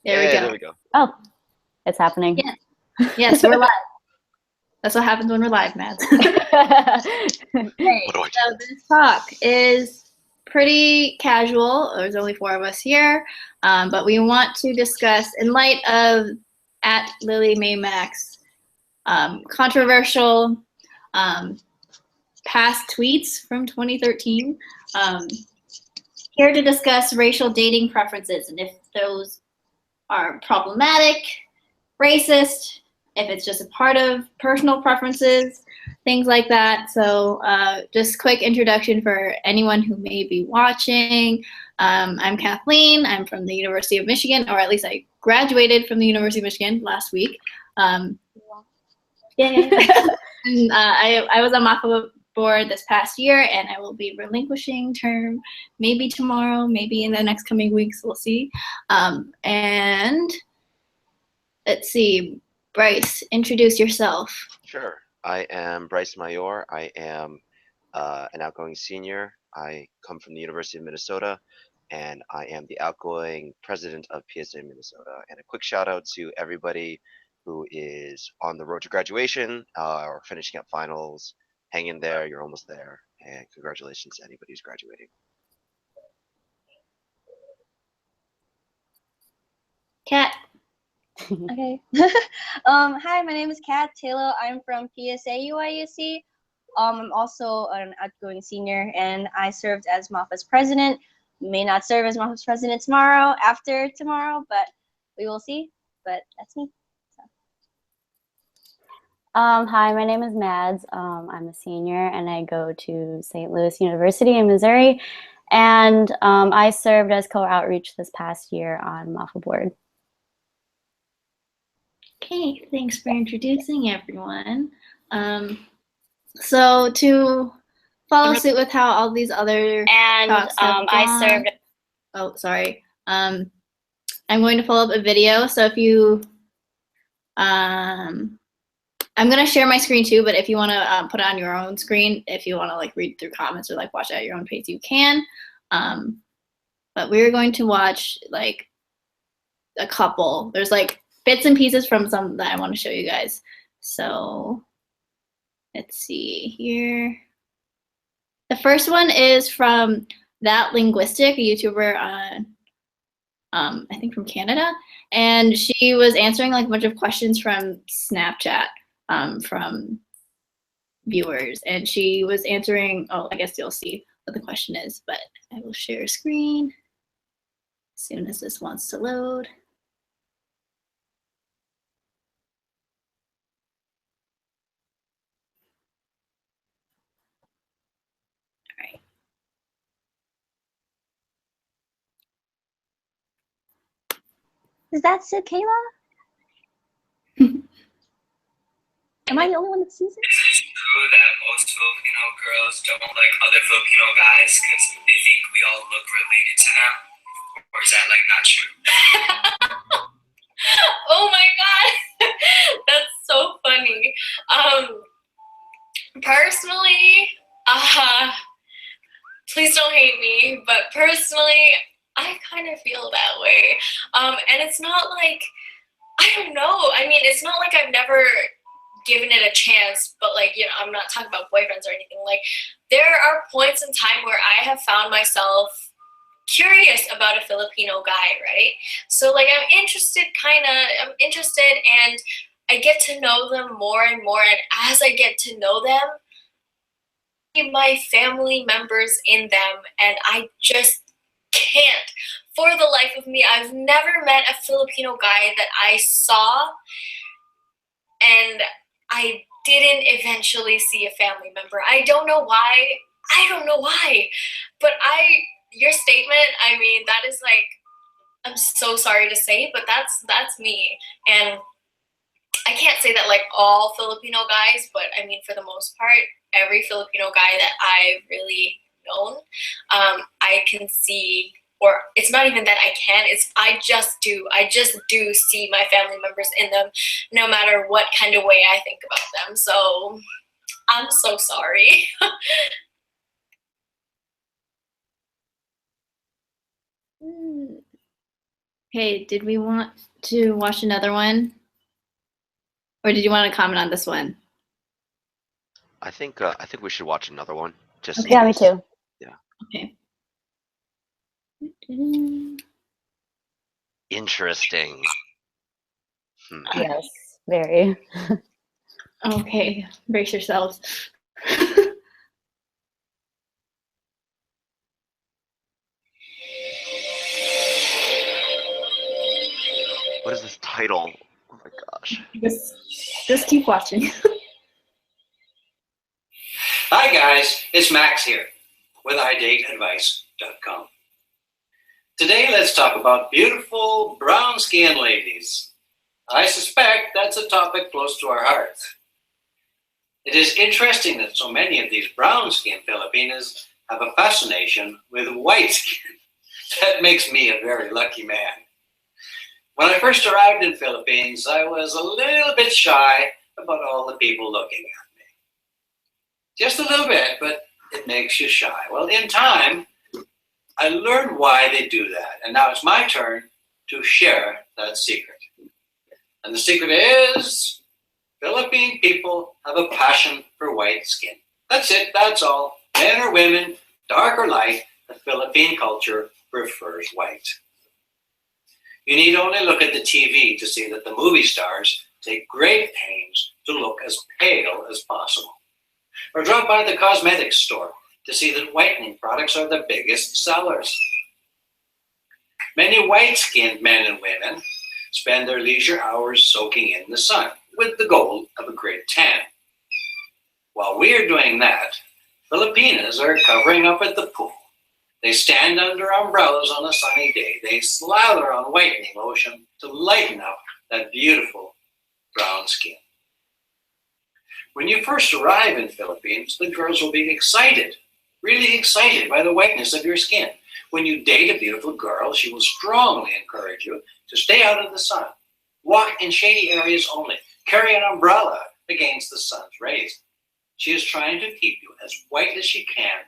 There we Yeah, go. there we go. Oh, it's happening. Yes, yes, we're live. That's what happens when we're live, Matt. Okay, so this talk is pretty casual. There's only 4 of us here, but we want to discuss, in light of at Lily Mae Max, controversial past tweets from 2013. Here to discuss racial dating preferences and if those are problematic, racist, if it's just a part of personal preferences, things like that. So just quick introduction for anyone who may be watching. I'm Kathleen. I'm from the University of Michigan, or at least I graduated from the University of Michigan last week. Yeah. And I was on MAFA board this past year, and I will be relinquishing term maybe tomorrow, maybe in the next coming weeks, we'll see. And let's see, Bryce, introduce yourself. Sure. I am Bryce Mayor. I am an outgoing senior. I come from the University of Minnesota, and I am the outgoing president of PSA Minnesota. And a quick shout out to everybody who is on the road to graduation or finishing up finals. Hang in there, you're almost there. And congratulations to anybody who's graduating. Kat. Okay. Hi, my name is Kat Taylor. I'm from PSA UIUC. I'm also an outgoing senior, and I served as MAFA's president. May not serve as MAFA's president tomorrow, after tomorrow, but we will see. But that's me. So. Hi, my name is Mads. I'm a senior, and I go to St. Louis University in Missouri. And I served as co-outreach this past year on MAFA board. Okay, thanks for introducing everyone. So to follow suit with how all these other talks have gone, oh, sorry. I'm going to pull up a video. So if you, I'm going to share my screen too, but if you want to put it on your own screen, if you want to like read through comments or like watch it at your own pace, you can. But we're going to watch like a couple. There's like bits and pieces from some that I want to show you guys. So let's see here. The first one is from That Linguistic, a YouTuber on, I think from Canada. And she was answering like a bunch of questions from Snapchat from viewers. And she was answering, oh, I guess you'll see what the question is, but I will share a screen as soon as this wants to load. Is that Sid Kayla? Am I the only one that sees it? Is it true that most Filipino girls don't like other Filipino guys because they think we all look related to them? Or is that like not true? Oh my god, that's so funny. Personally, please don't hate me, but personally, I kind of feel that way. And it's not like, I don't know. I mean, it's not like I've never given it a chance, but like, you know, I'm not talking about boyfriends or anything. Like, there are points in time where I have found myself curious about a Filipino guy, right? So like, I'm interested and I get to know them more and more. And as I get to know them, my family members in them, and I just can't. For the life of me, I've never met a Filipino guy that I saw and I didn't eventually see a family member. I don't know why. But your statement, I mean, that is like, I'm so sorry to say, but that's me. And I can't say that like all Filipino guys, but I mean, for the most part, every Filipino guy that I've really known, I can see, or it's not even that I can, it's I just do see my family members in them, no matter what kind of way I think about them. So I'm so sorry. Okay, did we want to watch another one? Or did you want to comment on this one? I think we should watch another one. Just Okay. Yeah, me too. Okay. interesting. Yes, very. Okay, brace yourselves. What is this title? Oh my gosh. Just keep watching. Hi guys, it's Max here with iDateAdvice.com. Today let's talk about beautiful brown skin ladies. I suspect that's a topic close to our hearts. It is interesting that so many of these brown skin Filipinas have a fascination with white skin. That makes me a very lucky man. When I first arrived in Philippines, I was a little bit shy about all the people looking at me. Just a little bit, but it makes you shy. Well, in time, I learned why they do that. And now it's my turn to share that secret. And the secret is Philippine people have a passion for white skin. That's it, that's all. Men or women, dark or light, the Philippine culture prefers white. You need only look at the TV to see that the movie stars take great pains to look as pale as possible. Or drop by the cosmetics store to see that whitening products are the biggest sellers. Many white-skinned men and women spend their leisure hours soaking in the sun with the goal of a great tan. While we're doing that, Filipinas are covering up at the pool. They stand under umbrellas on a sunny day. They slather on whitening lotion to lighten up that beautiful brown skin. When you first arrive in Philippines, the girls will be excited, really excited by the whiteness of your skin. When you date a beautiful girl, she will strongly encourage you to stay out of the sun. Walk in shady areas only. Carry an umbrella against the sun's rays. She is trying to keep you as white as she can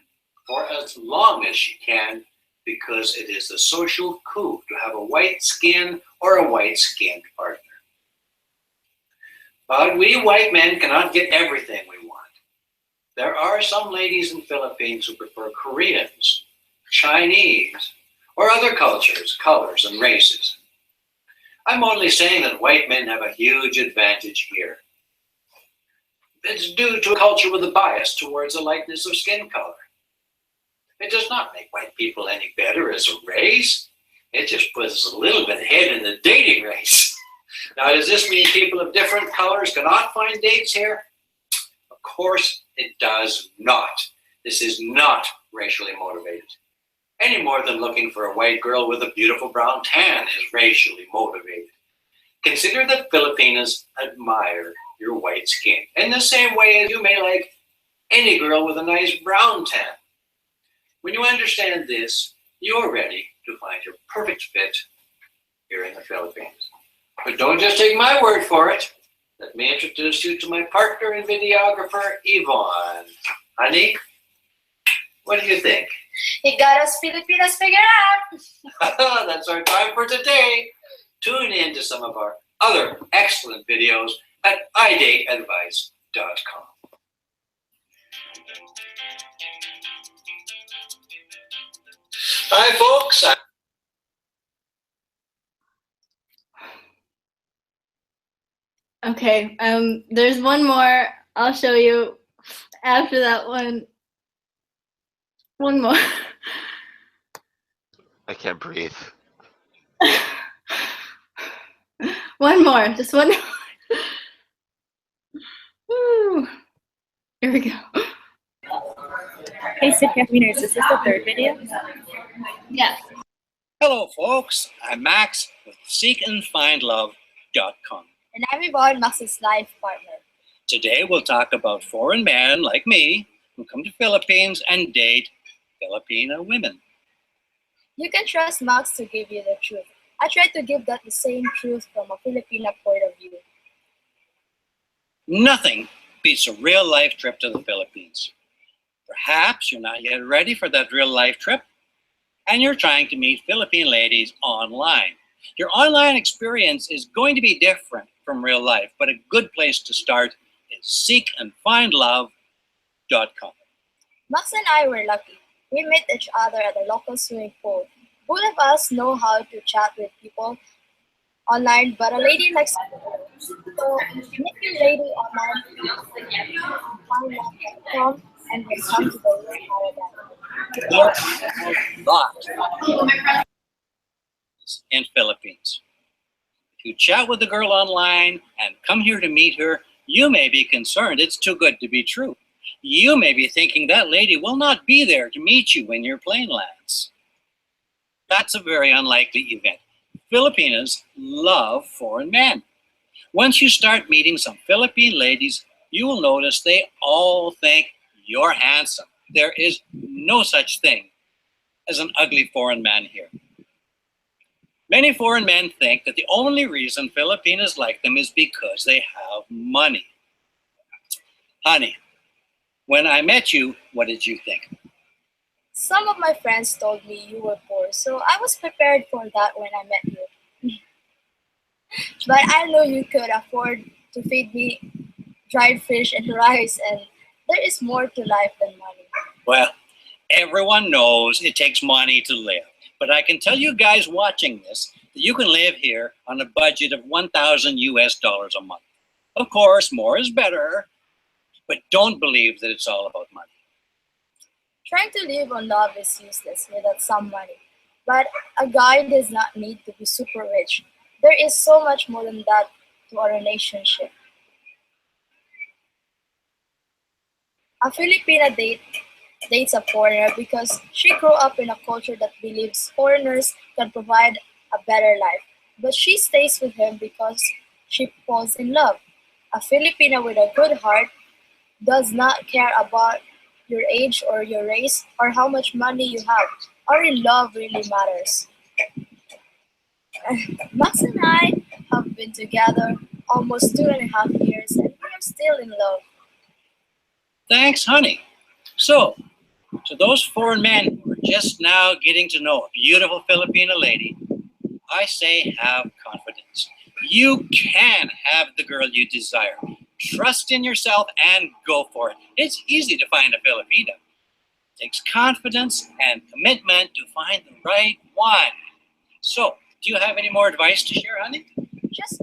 for as long as she can, because it is the social coup to have a white skin or a white-skinned partner. But we white men cannot get everything we want. There are some ladies in Philippines who prefer Koreans, Chinese, or other cultures, colors, and races. I'm only saying that white men have a huge advantage here. It's due to a culture with a bias towards the lightness of skin color. It does not make white people any better as a race. It just puts us a little bit ahead in the dating race. Now, does this mean people of different colors cannot find dates here? Of course it does not. This is not racially motivated. Any more than looking for a white girl with a beautiful brown tan is racially motivated. Consider that Filipinas admire your white skin in the same way as you may like any girl with a nice brown tan. When you understand this, you're ready to find your perfect fit here in the Philippines. But don't just take my word for it. Let me introduce you to my partner and videographer, Yvonne. Honey, what do you think? You got us Filipinas figured out. That's our time for today. Tune in to some of our other excellent videos at iDateAdvice.com. Hi, folks. Okay, there's one more. I'll show you after that one. One more. I can't breathe. One more, just one more. Woo. Here we go. Hey, Sipcast winners, is this the third video? Yes. Hello, folks. I'm Max with SeekAndFindLove.com. And I'm Yvonne, Max's life partner. Today, we'll talk about foreign men like me who come to Philippines and date Filipina women. You can trust Max to give you the truth. I try to give that the same truth from a Filipina point of view. Nothing beats a real-life trip to the Philippines. Perhaps you're not yet ready for that real-life trip, and you're trying to meet Philippine ladies online. Your online experience is going to be different from real life, but a good place to start is seekandfindlove.com. Max and I were lucky. We met each other at a local swimming pool. Both of us know how to chat with people online, but a lady likes so meet your lady online, findlove.com, and welcome to the real paradise. Lot in Philippines. If you chat with a girl online and come here to meet her, you may be concerned it's too good to be true. You may be thinking that lady will not be there to meet you when your plane lands. That's a very unlikely event. Filipinas love foreign men. Once you start meeting some Philippine ladies, you will notice they all think you're handsome. There is no such thing as an ugly foreign man here. Many foreign men think that the only reason Filipinas like them is because they have money. Honey, when I met you, what did you think? Some of my friends told me you were poor, so I was prepared for that when I met you. But I know you could afford to feed me dried fish and rice, and there is more to life than money. Well, everyone knows it takes money to live. But I can tell you guys watching this that you can live here on a budget of $1,000 a month. Of course, more is better, but don't believe that it's all about money. Trying to live on love is useless without some money. But a guy does not need to be super rich. There is so much more than that to a relationship. A Filipina dates a foreigner because she grew up in a culture that believes foreigners can provide a better life. But she stays with him because she falls in love. A Filipina with a good heart does not care about your age or your race or how much money you have. Only love really matters. Max and I have been together almost 2.5 years and we are still in love. Thanks, honey. So, to those foreign men who are just now getting to know a beautiful Filipina lady, I say have confidence. You can have the girl you desire. Trust in yourself and go for it. It's easy to find a Filipina. It takes confidence and commitment to find the right one. So, do you have any more advice to share, honey? Just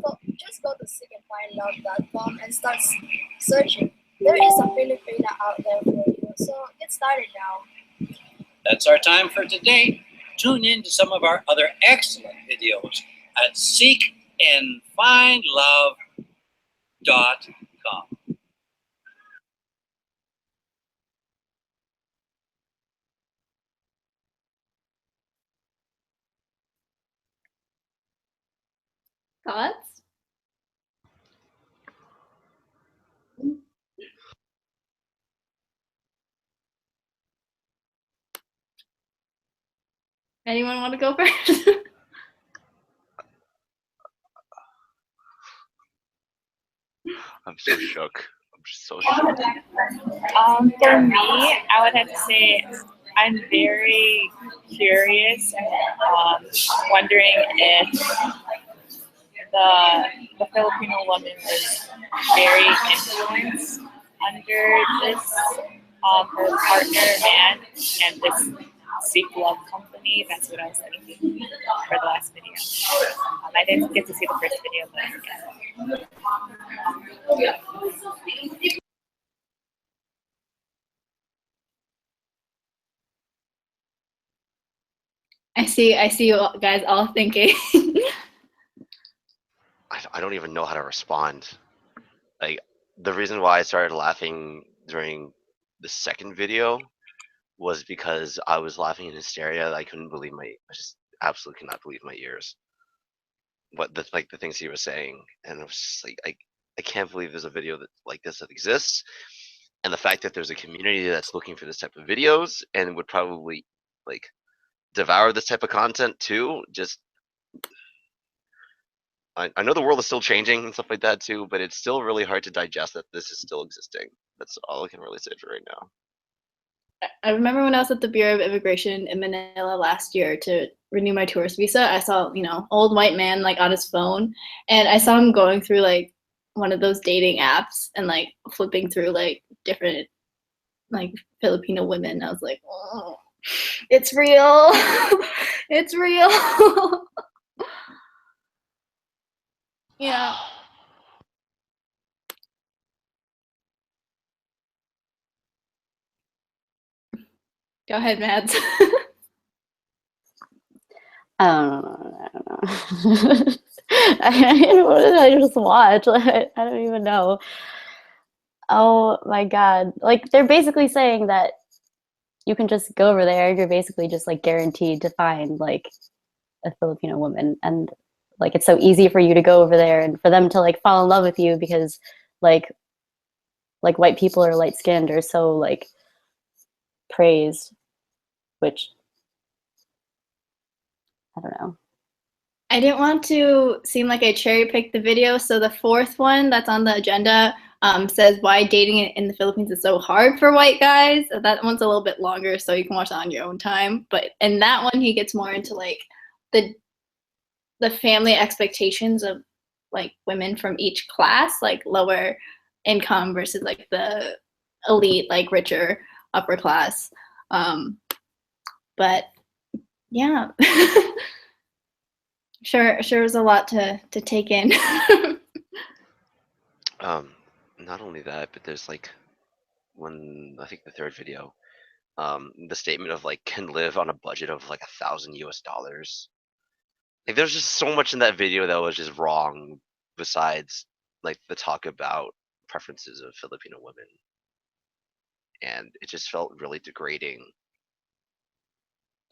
go to seekandfindlove.com and start searching. There is a Filipina out there for you, so get started now. That's our time for today. Tune in to some of our other excellent videos at seekandfindlove.com. Thoughts? Anyone want to go first? I'm so shook. I'm just so shook. For me, I would have to say I'm very curious and wondering if the Filipino woman was very influenced under this her partner man and this Seek Love company. That's what I was thinking for the last video. I didn't get to see the first video, but yeah. I see you guys all thinking. I don't even know how to respond. Like, the reason why I started laughing during the second video was because I was laughing in hysteria. I just absolutely could not believe my ears. What the things he was saying, and I was just like, I can't believe there's a video like this that exists, and the fact that there's a community that's looking for this type of videos and would probably like devour this type of content too. Just I know the world is still changing and stuff like that too, but it's still really hard to digest that this is still existing. That's all I can really say for right now. I remember when I was at the Bureau of Immigration in Manila last year to renew my tourist visa, I saw, old white man like on his phone, and I saw him going through like one of those dating apps and like flipping through like different like Filipino women. I was like, oh, it's real. It's real. Yeah. Go ahead, Mads. I don't know. What did I just watch? I don't even know. Oh my God. Like, they're basically saying that you can just go over there. You're basically just like guaranteed to find like a Filipino woman. And like, it's so easy for you to go over there and for them to like fall in love with you because like white people are light skinned or so like praised, which I don't know. I didn't want to seem like I cherry picked the video, so the fourth one that's on the agenda says why dating in the Philippines is so hard for white guys. That one's a little bit longer, so you can watch that on your own time. But in that one, he gets more into like the family expectations of like women from each class, like lower income versus like the elite, like richer upper class. But yeah. Sure was a lot to take in. Not only that, but there's like I think the third video, the statement of like can live on a budget of like $1,000 US. Like there's just so much in that video that was just wrong besides like the talk about preferences of Filipino women. And it just felt really degrading.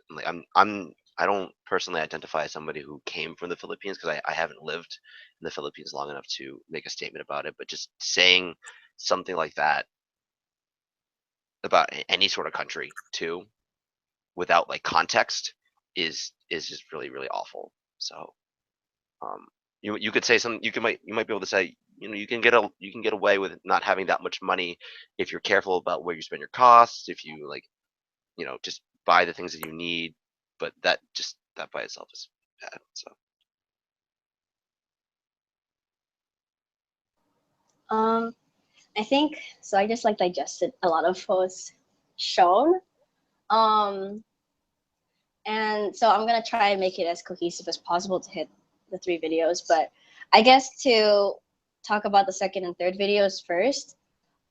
Like I don't personally identify as somebody who came from the Philippines because I haven't lived in the Philippines long enough to make a statement about it. But just saying something like that about any sort of country too, without like context, is just really, really awful. So, you could say something. You might be able to say, you can get away with not having that much money if you're careful about where you spend your costs. If you like, just buy the things that you need. But that by itself is bad. So. I think so. I just like digested a lot of posts shown, and so I'm gonna try and make it as cohesive as possible to hit the 3 videos. But I guess to talk about the second and third videos first.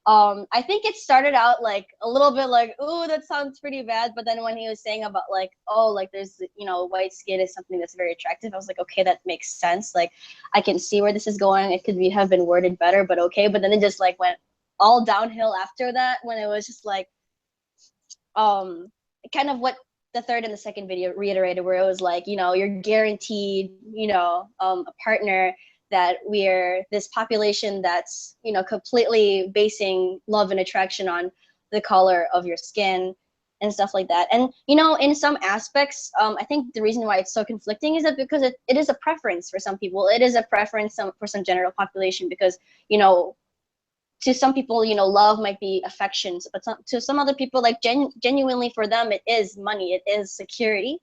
I think it started out like a little bit like, ooh, that sounds pretty bad. But then when he was saying about like, oh, like there's, white skin is something that's very attractive, I was like, okay, that makes sense. Like I can see where this is going. It could have been worded better, but okay. But then it just like went all downhill after that when it was just like, kind of what the third and the second video reiterated, where it was like, you're guaranteed, a partner, that we're this population that's, completely basing love and attraction on the color of your skin and stuff like that. And, in some aspects, I think the reason why it's so conflicting is that because it is a preference for some people. It is a preference for some general population because, to some people, love might be affections, but to some other people, like genuinely for them, it is money, it is security.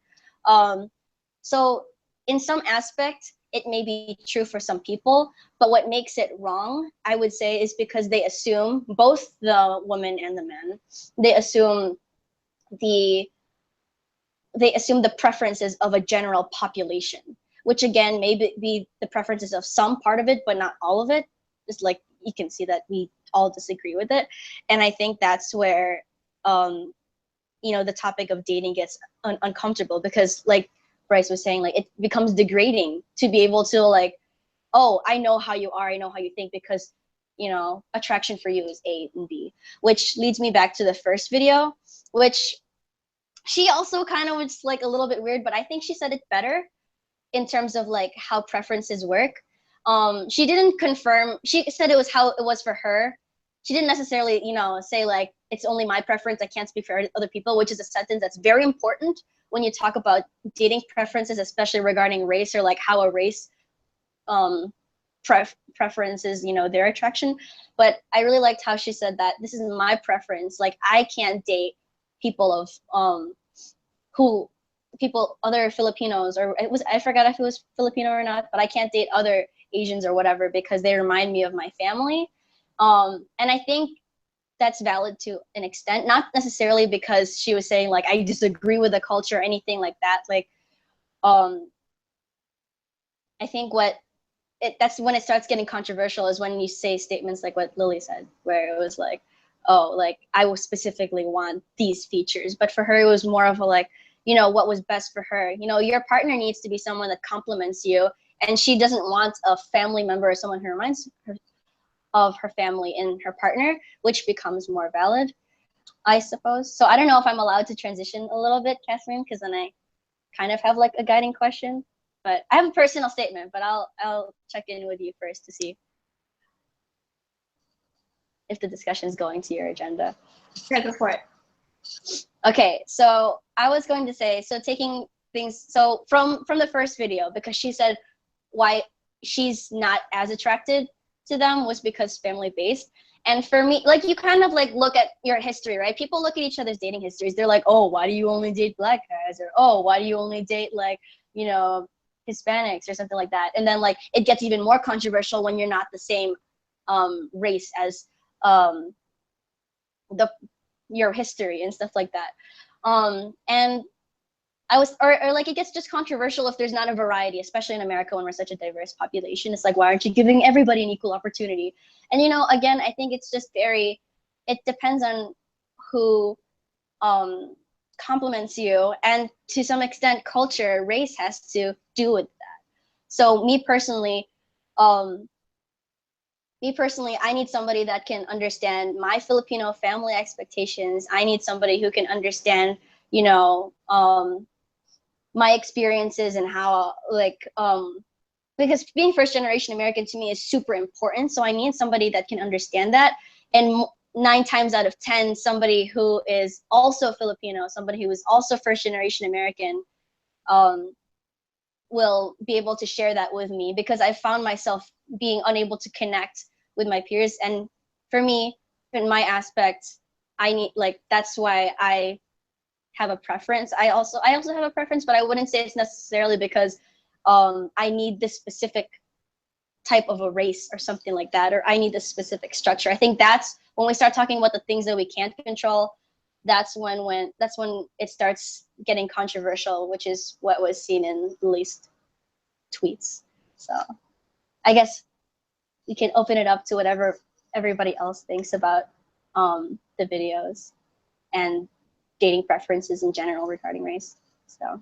So in some aspect, it may be true for some people, but what makes it wrong, I would say, is because they assume, both the woman and the man, they assume the preferences of a general population, which again may be the preferences of some part of it, but not all of it. Just like you can see that we all disagree with it. And I think that's where, the topic of dating gets uncomfortable, because like Bryce was saying, like it becomes degrading to be able to like, oh, I know how you are, I know how you think, because attraction for you is A and B, which leads me back to the first video, which she also kind of was like a little bit weird, but I think she said it better in terms of like how preferences work. She didn't confirm, she said it was how it was for her. She didn't necessarily, say like, it's only my preference, I can't speak for other people, which is a sentence that's very important when you talk about dating preferences, especially regarding race, or like how a race preferences, their attraction. But I really liked how she said that this is my preference. Like I can't date people of who other Filipinos, or I forgot if it was Filipino or not, but I can't date other Asians or whatever because they remind me of my family. And I think that's valid to an extent, not necessarily because she was saying like I disagree with the culture or anything like that. Like, I think that's when it starts getting controversial, is when you say statements like what Lily said, where it was like, oh, like I will specifically want these features, but for her it was more of a like, you know, what was best for her. You know, your partner needs to be someone that compliments you, and she doesn't want a family member or someone who reminds her of her family in her partner, which becomes more valid, I suppose. So I don't know if I'm allowed to transition a little bit, Catherine, because then I kind of have like a guiding question. But I have a personal statement, but I'll check in with you first to see if the discussion is going to your agenda. Yeah, go for it. Okay, so I was going to say, so taking things, so from the first video, because she said why she's not as attracted to them was because family based. And for me, like you kind of like look at your history, right? People look at each other's dating histories. They're like, oh, why do you only date black guys? Or, oh, why do you only date like, you know, Hispanics or something like that? And then like it gets even more controversial when you're not the same race as your history and stuff like that. And I was, or like it gets just controversial if there's not a variety, especially in America when we're such a diverse population. It's like, why aren't you giving everybody an equal opportunity? And, you know, again, I think it's just it depends on who compliments you, and to some extent, culture, race has to do with that. So me personally, I need somebody that can understand my Filipino family expectations. I need somebody who can understand, you know, my experiences and how like, because being first generation American to me is super important. So I need somebody that can understand that. And 9 times out of 10, somebody who is also Filipino, somebody who is also first generation American, will be able to share that with me, because I found myself being unable to connect with my peers. And for me, in my aspect, I need, like, that's why I have a preference. I also have a preference, but I wouldn't say it's necessarily because I need this specific type of a race or something like that, or I need this specific structure. I think that's when we start talking about the things that we can't control, that's when it starts getting controversial, which is what was seen in Lily's tweets. So I guess you can open it up to whatever everybody else thinks about the videos and dating preferences in general regarding race. So.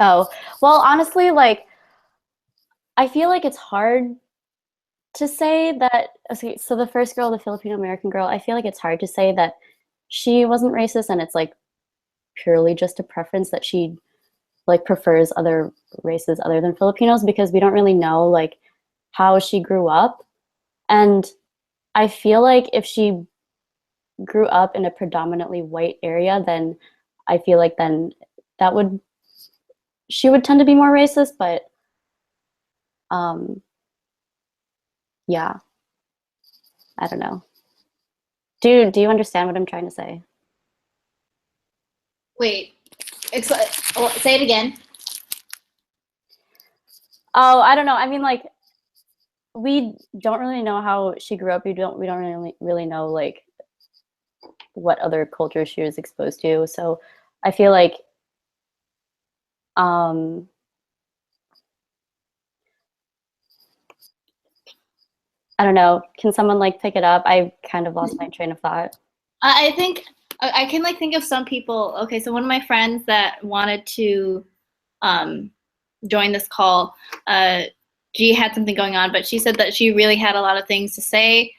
Oh, well, honestly, like, I feel like it's hard to say that, okay, so the first girl, the Filipino American girl, I feel like it's hard to say that she wasn't racist and it's like purely just a preference that she like prefers other races other than Filipinos, because we don't really know like how she grew up. And I feel like if she grew up in a predominantly white area, then I feel like then she would tend to be more racist, but yeah, I don't know. Do you understand what I'm trying to say? Wait, say it again. Oh, I don't know. I mean, like, we don't really know how she grew up. We don't really know like what other cultures she was exposed to. So I feel like I don't know. Can someone like pick it up? I kind of lost my train of thought. I think I can like think of some people. Okay, so one of my friends that wanted to join this call, she had something going on, but she said that she really had a lot of things to say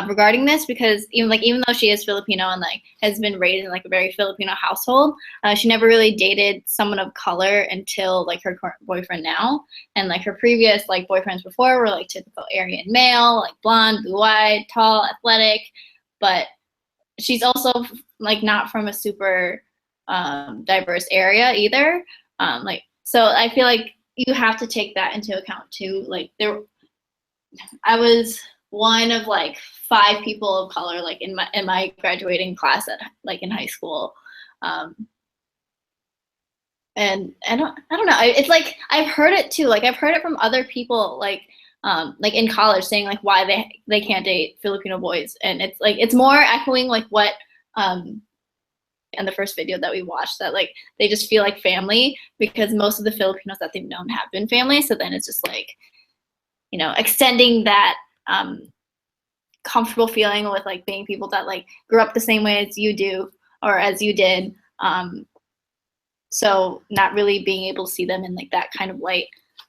regarding this, because even though she is Filipino and like has been raised in like a very Filipino household, she never really dated someone of color until like her current boyfriend now. And like her previous like boyfriends before were like typical Aryan male, like blonde, blue-eyed, tall, athletic, but she's also like not from a super diverse area either. So I feel like you have to take that into account too. Like I was one of like 5 people of color like in my graduating class at like in high school. And I don't know. It's like I've heard it too. Like I've heard it from other people like in college saying like why they can't date Filipino boys, and it's like it's more echoing like what in the first video that we watched, that like they just feel like family because most of the Filipinos that they've known have been family. So then it's just like, you know, extending that comfortable feeling with like being people that like grew up the same way as you do or as you did. So not really being able to see them in like that kind of light,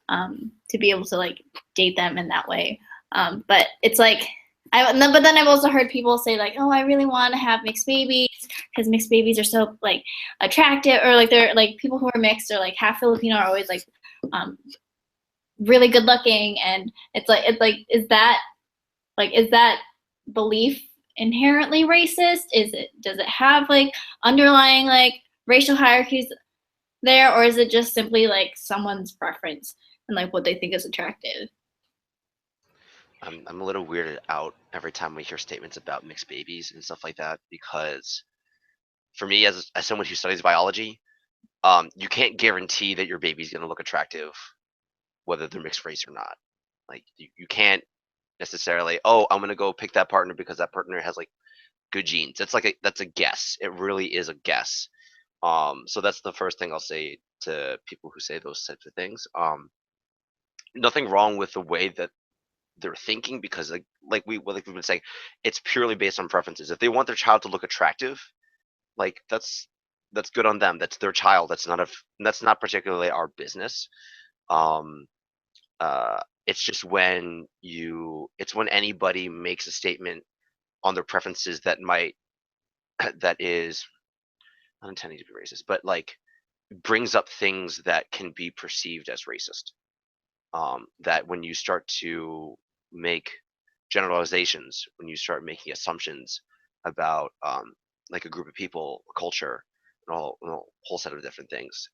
to be able to like date them in that way. But it's like, but then I've also heard people say like, oh, I really want to have mixed babies because mixed babies are so like attractive, or like they're like people who are mixed or like half Filipino are always like really good looking, and it's like is that belief inherently racist? Does it have like underlying like racial hierarchies there, or is it just simply like someone's preference and like what they think is attractive? I'm a little weirded out every time we hear statements about mixed babies and stuff like that, because for me, as someone who studies biology, you can't guarantee that your baby's going to look attractive whether they're mixed race or not. Like you can't necessarily, oh, I'm going to go pick that partner because that partner has like good genes. That's a guess. It really is a guess. So that's the first thing I'll say to people who say those types of things. Nothing wrong with the way that they're thinking, because like we've been saying, it's purely based on preferences. If they want their child to look attractive, like that's good on them. That's their child. That's not particularly our business. It's just when anybody makes a statement on their preferences that is not intending to be racist, but like brings up things that can be perceived as racist. That when you start to make generalizations, when you start making assumptions about like a group of people, a culture, and a whole set of different things.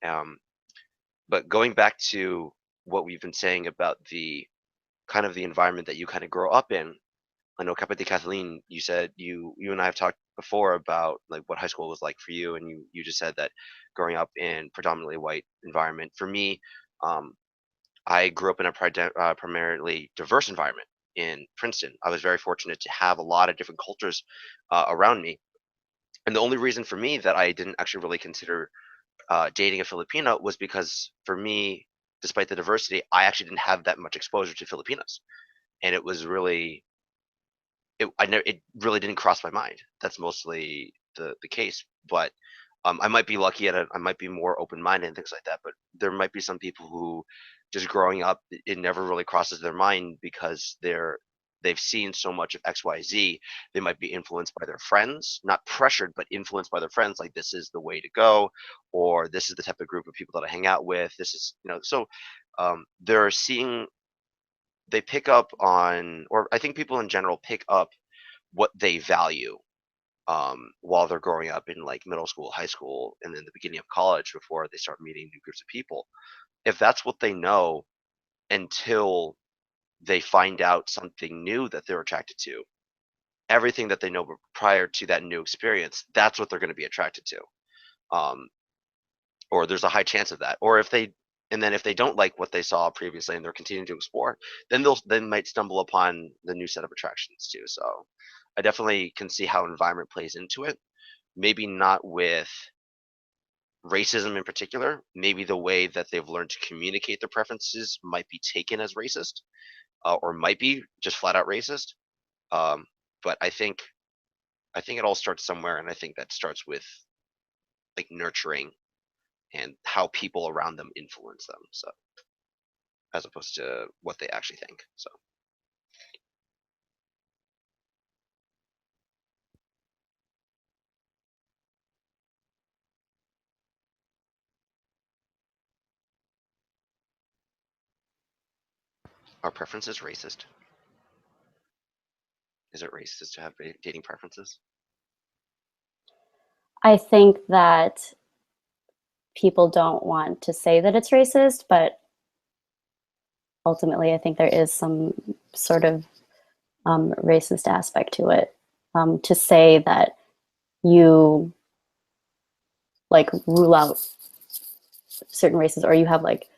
But going back to what we've been saying about the kind of the environment that you kind of grow up in, I know Kapatid Kathleen, you said you and I have talked before about like what high school was like for you, and you just said that growing up in predominantly white environment. For me, I grew up in a primarily diverse environment in Princeton. I was very fortunate to have a lot of different cultures around me. And the only reason for me that I didn't actually really consider dating a Filipino was because for me, despite the diversity, I actually didn't have that much exposure to Filipinos. And it was really, it really didn't cross my mind. That's mostly the case. But I might be lucky at it. I might be more open-minded and things like that. But there might be some people who just growing up, it never really crosses their mind because they've seen so much of XYZ. They might be influenced by their friends, not pressured, but influenced by their friends. Like this is the way to go, or this is the type of group of people that I hang out with. This is, so they're seeing, they pick up on, or I think people in general pick up what they value while they're growing up in like middle school, high school, and then the beginning of college before they start meeting new groups of people. If that's what they know until they find out something new that they're attracted to, everything that they know prior to that new experience, that's what they're going to be attracted to. Or there's a high chance of that. Or if they don't like what they saw previously and they're continuing to explore, then they might stumble upon the new set of attractions too. So I definitely can see how environment plays into it. Maybe not with racism in particular. Maybe the way that they've learned to communicate their preferences might be taken as racist, or might be just flat out racist. But I think it all starts somewhere, and I think that starts with like nurturing and how people around them influence them. So as opposed to what they actually think. So. Are preferences racist? Is it racist to have dating preferences? I think that people don't want to say that it's racist, but ultimately I think there is some sort of racist aspect to it, to say that you like rule out certain races or you have like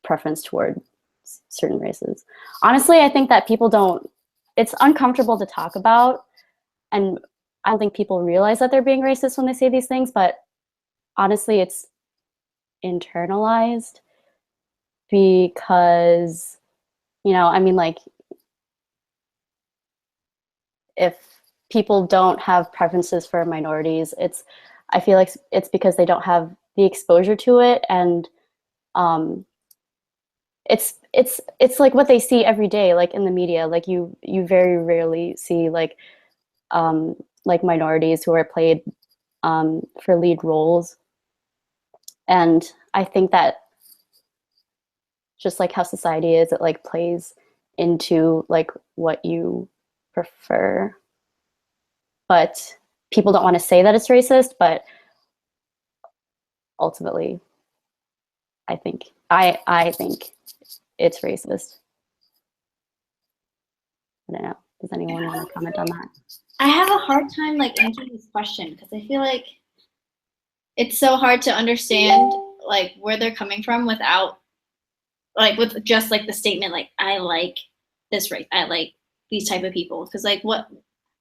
preference toward certain races. Honestly, I think that people don't, it's uncomfortable to talk about, and I don't think people realize that they're being racist when they say these things, but honestly, it's internalized because, you know, I mean, like, if people don't have preferences for minorities, I feel like it's because they don't have the exposure to it, and it's like what they see every day, like in the media. Like you very rarely see like minorities who are played for lead roles, and I think that just like how society is, it like plays into like what you prefer. But people don't want to say that it's racist, but ultimately I think it's racist. I don't know. Does anyone want to comment on that? I have a hard time like answering this question because I feel like it's so hard to understand like where they're coming from without like with just like the statement like I like this race, I like these type of people, because like what,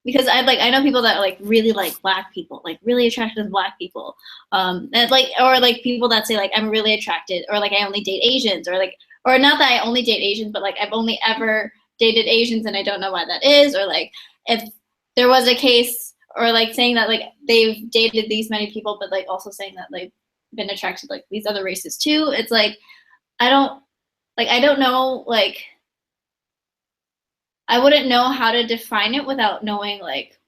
because I know people that like really like black people, like really attracted to black people, and like, or like people that say like I'm really attracted, or like I only date Asians, or like, or not that I only date Asians, but like I've only ever dated Asians and I don't know why that is, or like if there was a case, or like saying that like they've dated these many people, but like also saying that they've been attracted to like these other races too. It's like I don't know, like I wouldn't know how to define it without knowing like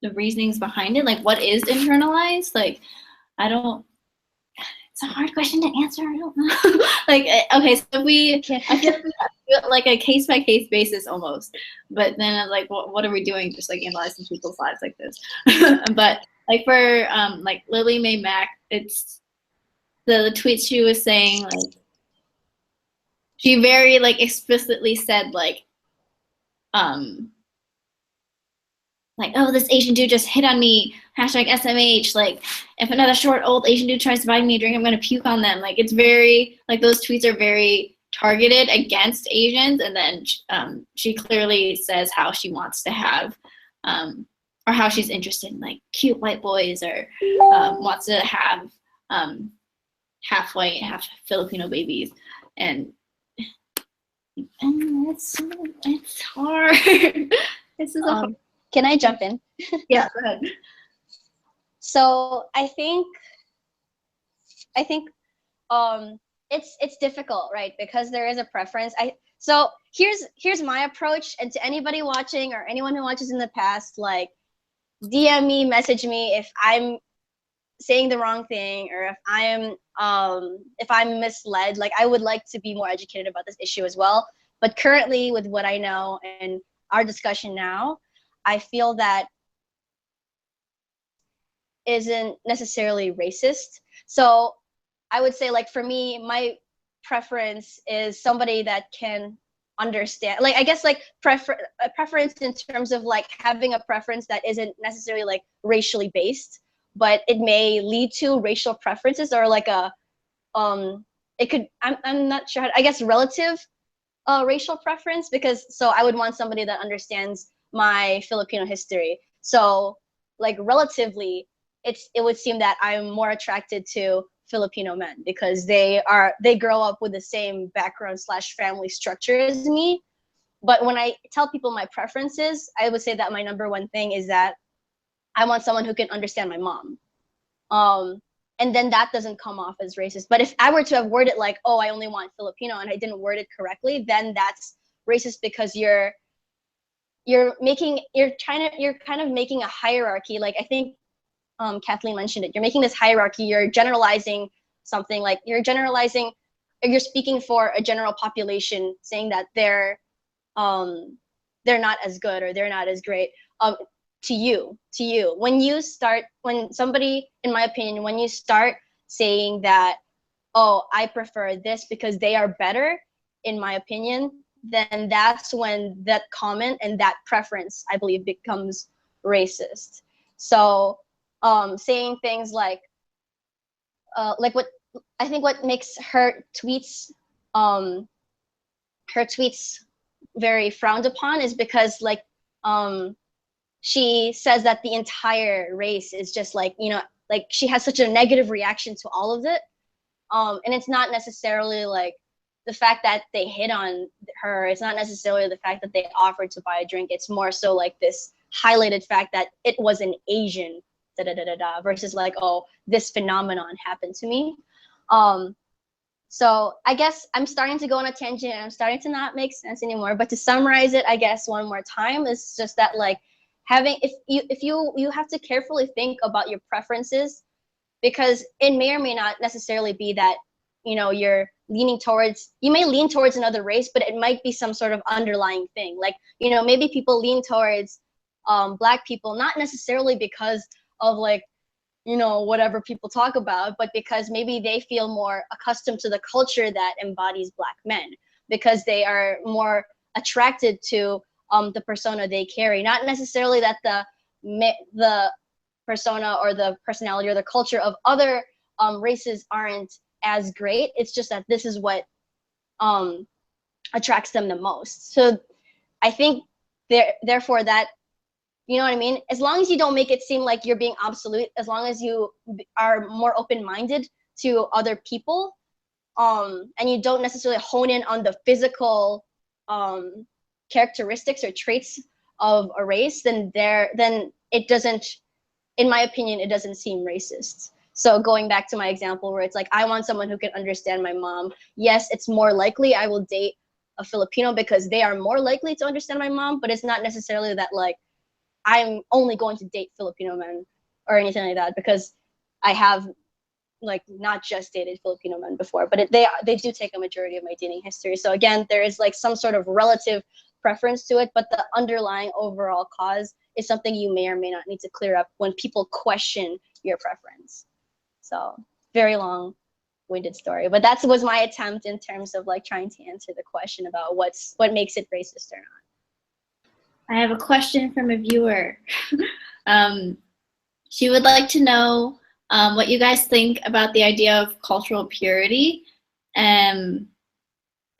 the reasonings behind it, like what is internalized. Like I don't, it's a hard question to answer. I don't know. Like okay, so I feel like we have to do it like a case by case basis almost, but then like what are we doing, just like analyzing people's lives like this? But like for like Lily Mae Mack, it's the tweet she was saying, like she very like explicitly said like oh, this Asian dude just hit on me, hashtag SMH, like if another short old Asian dude tries to buy me a drink, I'm gonna puke on them. Like it's very, like those tweets are very targeted against Asians, and then she clearly says how she wants to have or how she's interested in like cute white boys, or wants to have half white, half Filipino babies, and it's hard. This is a hard. Can I jump in? Yeah, go ahead. So I think it's difficult, right? Because there is a preference. So here's my approach, and to anybody watching or anyone who watches in the past, like DM me, message me if I'm saying the wrong thing, or if I'm misled. Like I would like to be more educated about this issue as well. But currently, with what I know and our discussion now, I feel that isn't necessarily racist. So I would say, like for me, my preference is somebody that can understand, like I guess like a preference in terms of like having a preference that isn't necessarily like racially based, but it may lead to racial preferences, or like a it could, I'm not sure how I guess relative racial preference, because so I would want somebody that understands my Filipino history. So like relatively, it would seem that I'm more attracted to Filipino men because they grow up with the same background / family structure as me. But when I tell people my preferences, I would say that my number one thing is that I want someone who can understand my mom. And then that doesn't come off as racist. But if I were to have worded like, oh, I only want Filipino, and I didn't word it correctly, then that's racist, because you're kind of making a hierarchy. Like I think Kathleen mentioned it. You're making this hierarchy. You're generalizing something, like you're speaking for a general population, saying that they're not as good or they're not as great. To you, when somebody, in my opinion, when you start saying that, oh, I prefer this because they are better, in my opinion, then that's when that comment and that preference, I believe, becomes racist. So saying things like what I think what makes her tweets very frowned upon is because she says that the entire race is just like, you know, like she has such a negative reaction to all of it. And it's not necessarily like the fact that they hit on her. It's not necessarily the fact that they offered to buy a drink. It's more so like this highlighted fact that it was an Asian versus like, oh, this phenomenon happened to me. So I guess I'm starting to go on a tangent and I'm starting to not make sense anymore. But to summarize it, I guess one more time, is just that like if you have to carefully think about your preferences, because it may or may not necessarily be that, you know, you may lean towards another race, but it might be some sort of underlying thing. Like, you know, maybe people lean towards Black people, not necessarily because of like, you know, whatever people talk about, but because maybe they feel more accustomed to the culture that embodies Black men, because they are more attracted to the persona they carry. Not necessarily that the persona or the personality or the culture of other races aren't as great. It's just that this is what attracts them the most. So I think therefore that, you know what I mean? As long as you don't make it seem like you're being absolute, as long as you are more open-minded to other people, and you don't necessarily hone in on the physical characteristics or traits of a race, then it doesn't, in my opinion, it doesn't seem racist. So going back to my example where it's like, I want someone who can understand my mom. Yes, it's more likely I will date a Filipino because they are more likely to understand my mom, but it's not necessarily that like I'm only going to date Filipino men or anything like that, because I have like not just dated Filipino men before, but they do take a majority of my dating history. So again, there is like some sort of relative preference to it, but the underlying overall cause is something you may or may not need to clear up when people question your preference. So very long-winded story, but that was my attempt in terms of like trying to answer the question about what makes it racist or not. I have a question from a viewer. She would like to know what you guys think about the idea of cultural purity and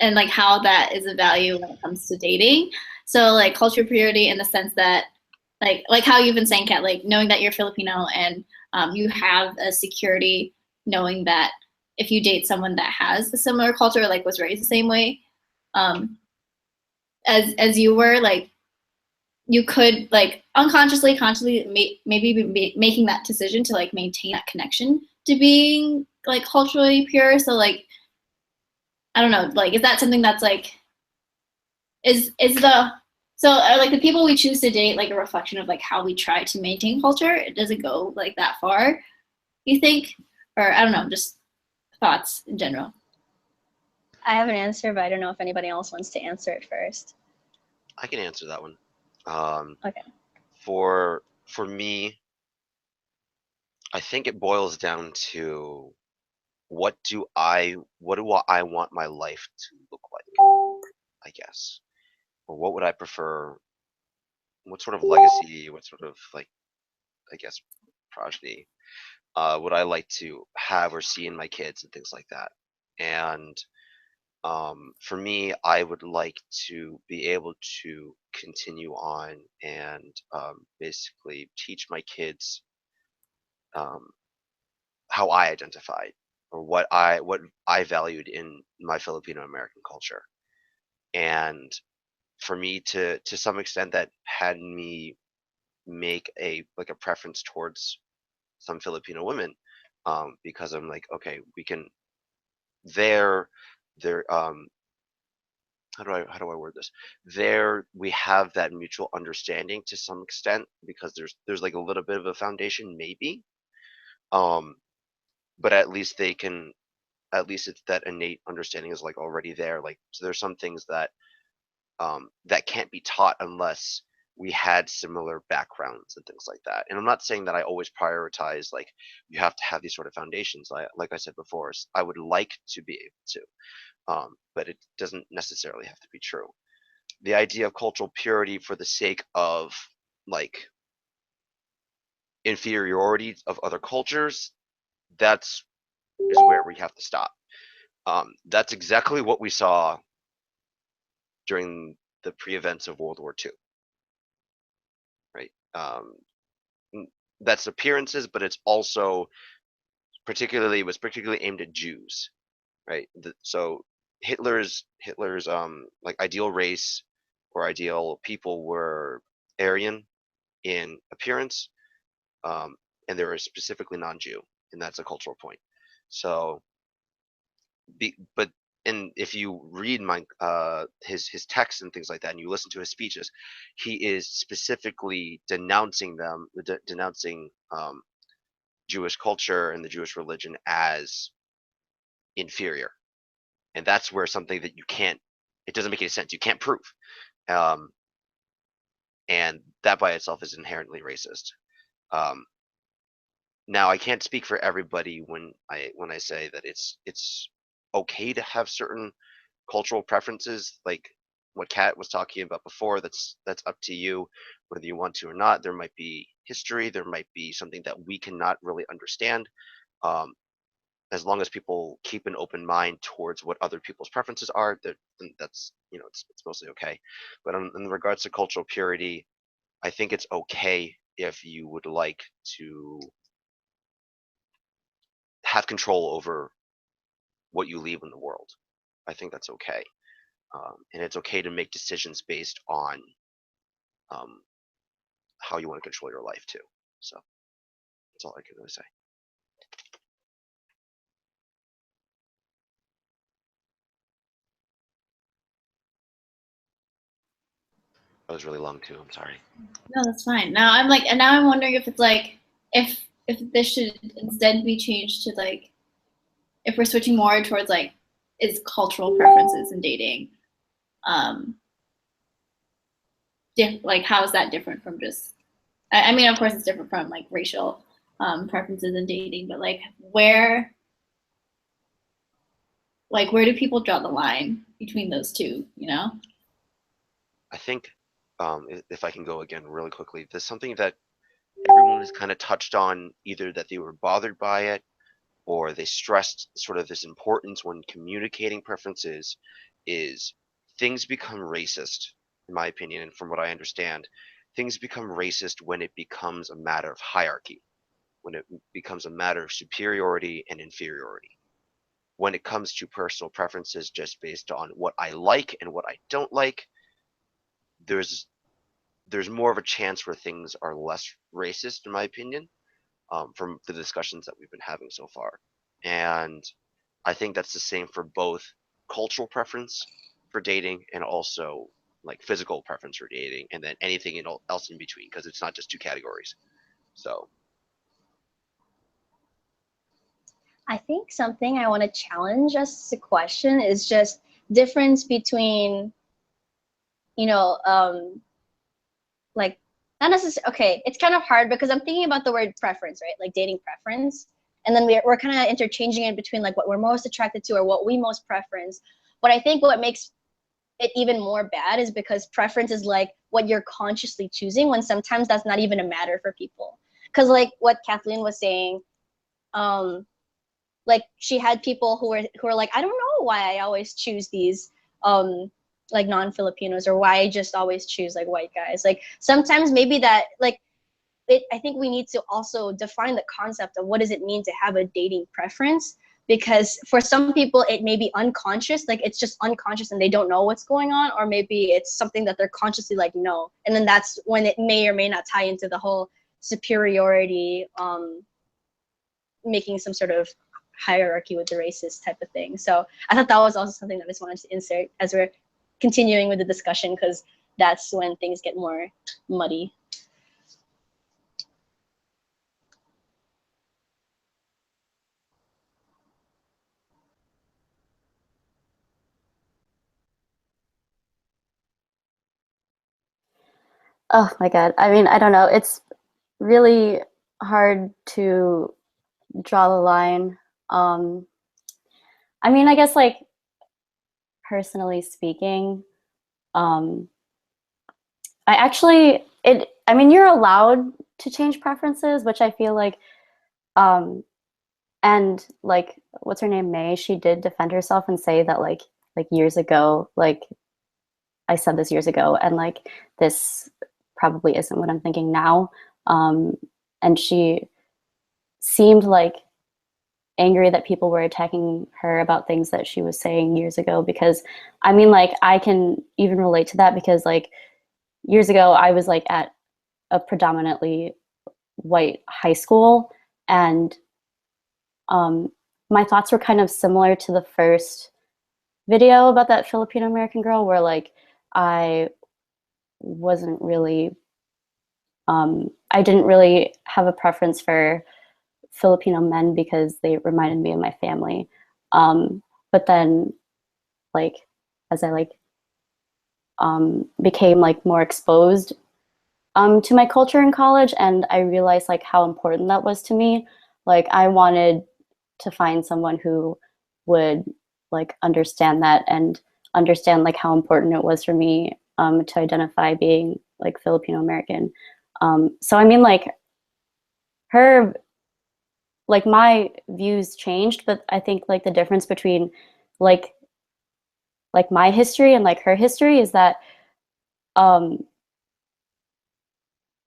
like how that is a value when it comes to dating. So like cultural purity in the sense that like how you've been saying, Kat, like knowing that you're Filipino and you have a security knowing that if you date someone that has a similar culture, like was raised the same way as you were, like you could like unconsciously, consciously maybe be making that decision to like maintain that connection to being like culturally pure. So like, I don't know, like, is that something that's like, are like the people we choose to date like a reflection of like how we try to maintain culture? It doesn't go like that far, you think? Or I don't know, just thoughts in general. I have an answer, but I don't know if anybody else wants to answer it first. I can answer that one. Okay. For me, I think it boils down to what do I want my life to look like, I guess. Or what would I prefer? What sort of legacy, what sort of like, I guess, progeny would I like to have or see in my kids and things like that? And for me, I would like to be able to continue on and basically teach my kids how I identified or what I valued in my Filipino American culture. And for me to some extent that had me make a preference towards some Filipino women because I'm like, okay, we can they're how do I word this? There we have that mutual understanding to some extent because there's like a little bit of a foundation maybe. But at least it's that innate understanding is like already there. Like so there's some things that that can't be taught unless we had similar backgrounds and things like that. And I'm not saying that I always prioritize like you have to have these sort of foundations. Like I said before, I would like to be able to, but it doesn't necessarily have to be true. The idea of cultural purity for the sake of like inferiority of other cultures, that's is where we have to stop. That's exactly what we saw during the pre-events of World War II, right? That's appearances, but it's also was particularly aimed at Jews, right? So Hitler's like ideal race or ideal people were Aryan in appearance, and they were specifically non-Jew, and that's a cultural point. So, but and if you read his texts and things like that, and you listen to his speeches, he is specifically denouncing them, denouncing Jewish culture and the Jewish religion as inferior, and that's where something that you can't, it doesn't make any sense. You can't prove, um, and that by itself is inherently racist. Now, I can't speak for everybody when I say that it's okay to have certain cultural preferences, like what Kat was talking about before. That's up to you whether you want to or not. There might be history, there might be something that we cannot really understand. As long as people keep an open mind towards what other people's preferences are, then that's, it's mostly okay. But in regards to cultural purity, I think it's okay if you would like to have control over what you leave in the world. I think that's okay. And it's okay to make decisions based on how you want to control your life too. So that's all I can really say. That was really long too. I'm sorry. No, that's fine. Now I'm wondering if it's like if this should instead be changed to like if we're switching more towards like is cultural preferences in dating. Like how is that different from just? I mean, of course, it's different from like racial preferences in dating, but like where do people draw the line between those two? I think if I can go again really quickly, there's something that everyone has kind of touched on, either that they were bothered by it or they stressed sort of this importance when communicating preferences, is things become racist, in my opinion, and from what I understand, things become racist when it becomes a matter of hierarchy, when it becomes a matter of superiority and inferiority. When it comes to personal preferences just based on what I like and what I don't like, there's more of a chance where things are less racist, in my opinion, from the discussions that we've been having so far. And I think that's the same for both cultural preference for dating and also like physical preference for dating, and then anything else in between, because it's not just two categories. So I think something I want to challenge as a question is just difference between, like not necessarily. Okay, it's kind of hard because I'm thinking about the word preference, right? Like dating preference, and then we're kind of interchanging it between like what we're most attracted to or what we most preference. But I think what makes it even more bad is because preference is like what you're consciously choosing, when sometimes that's not even a matter for people. Because like what Kathleen was saying, like she had people who were like, I don't know why I always choose these like non-Filipinos, or why I just always choose like white guys. Like sometimes maybe that like I think we need to also define the concept of what does it mean to have a dating preference, because for some people it may be unconscious, like it's just unconscious and they don't know what's going on, or maybe it's something that they're consciously like no, and then that's when it may or may not tie into the whole superiority, making some sort of hierarchy with the racist type of thing. So I thought that was also something that I just wanted to insert as we're continuing with the discussion, because that's when things get more muddy. Oh my God. I mean, I don't know. It's really hard to draw the line. I mean, I guess like personally speaking, um, I actually it. I mean, you're allowed to change preferences, which I feel like, um, and like what's her name, May? She did defend herself and say that like years ago, like I said this years ago, and like this probably isn't what I'm thinking now. Um, and she seemed like angry that people were attacking her about things that she was saying years ago, because I mean, like I can even relate to that, because like years ago I was like at a predominantly white high school, and my thoughts were kind of similar to the first video about that Filipino American girl, where like I wasn't really I didn't really have a preference for Filipino men because they reminded me of my family. But then, like, as I like became like more exposed to my culture in college, and I realized like how important that was to me. Like, I wanted to find someone who would like understand that and understand like how important it was for me to identify being like Filipino American. So I mean, like her like my views changed, but I think like the difference between like like my history and like her history is that um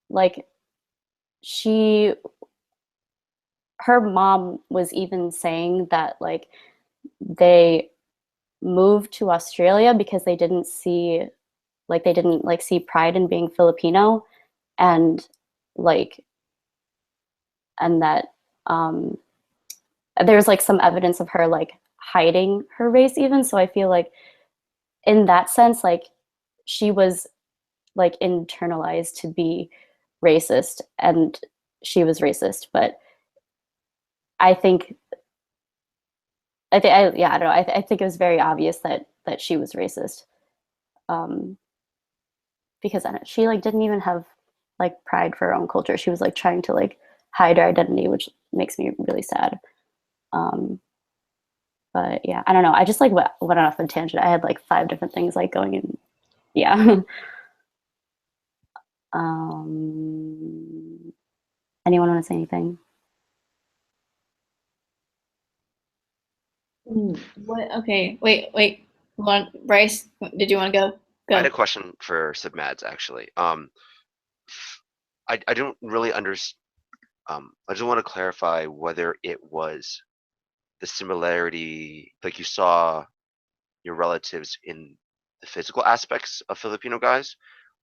like she her mom was even saying that like they moved to Australia because they didn't like see pride in being Filipino, and like and that there's like some evidence of her like hiding her race even. So I feel like in that sense, like she was like internalized to be racist, and she was racist. But I think yeah, I don't know. I think it was very obvious that she was racist, um, because I don't, she like didn't even have like pride for her own culture. She was like trying to like hide her identity, which makes me really sad. Um, but yeah, I don't know. I just like went off on a tangent. I had like 5 different things like going in. Yeah. Anyone want to say anything? What? Okay. Wait. Bryce, did you want to go? I had a question for Submads actually. I don't really understand. I just want to clarify whether it was the similarity, like you saw your relatives in the physical aspects of Filipino guys,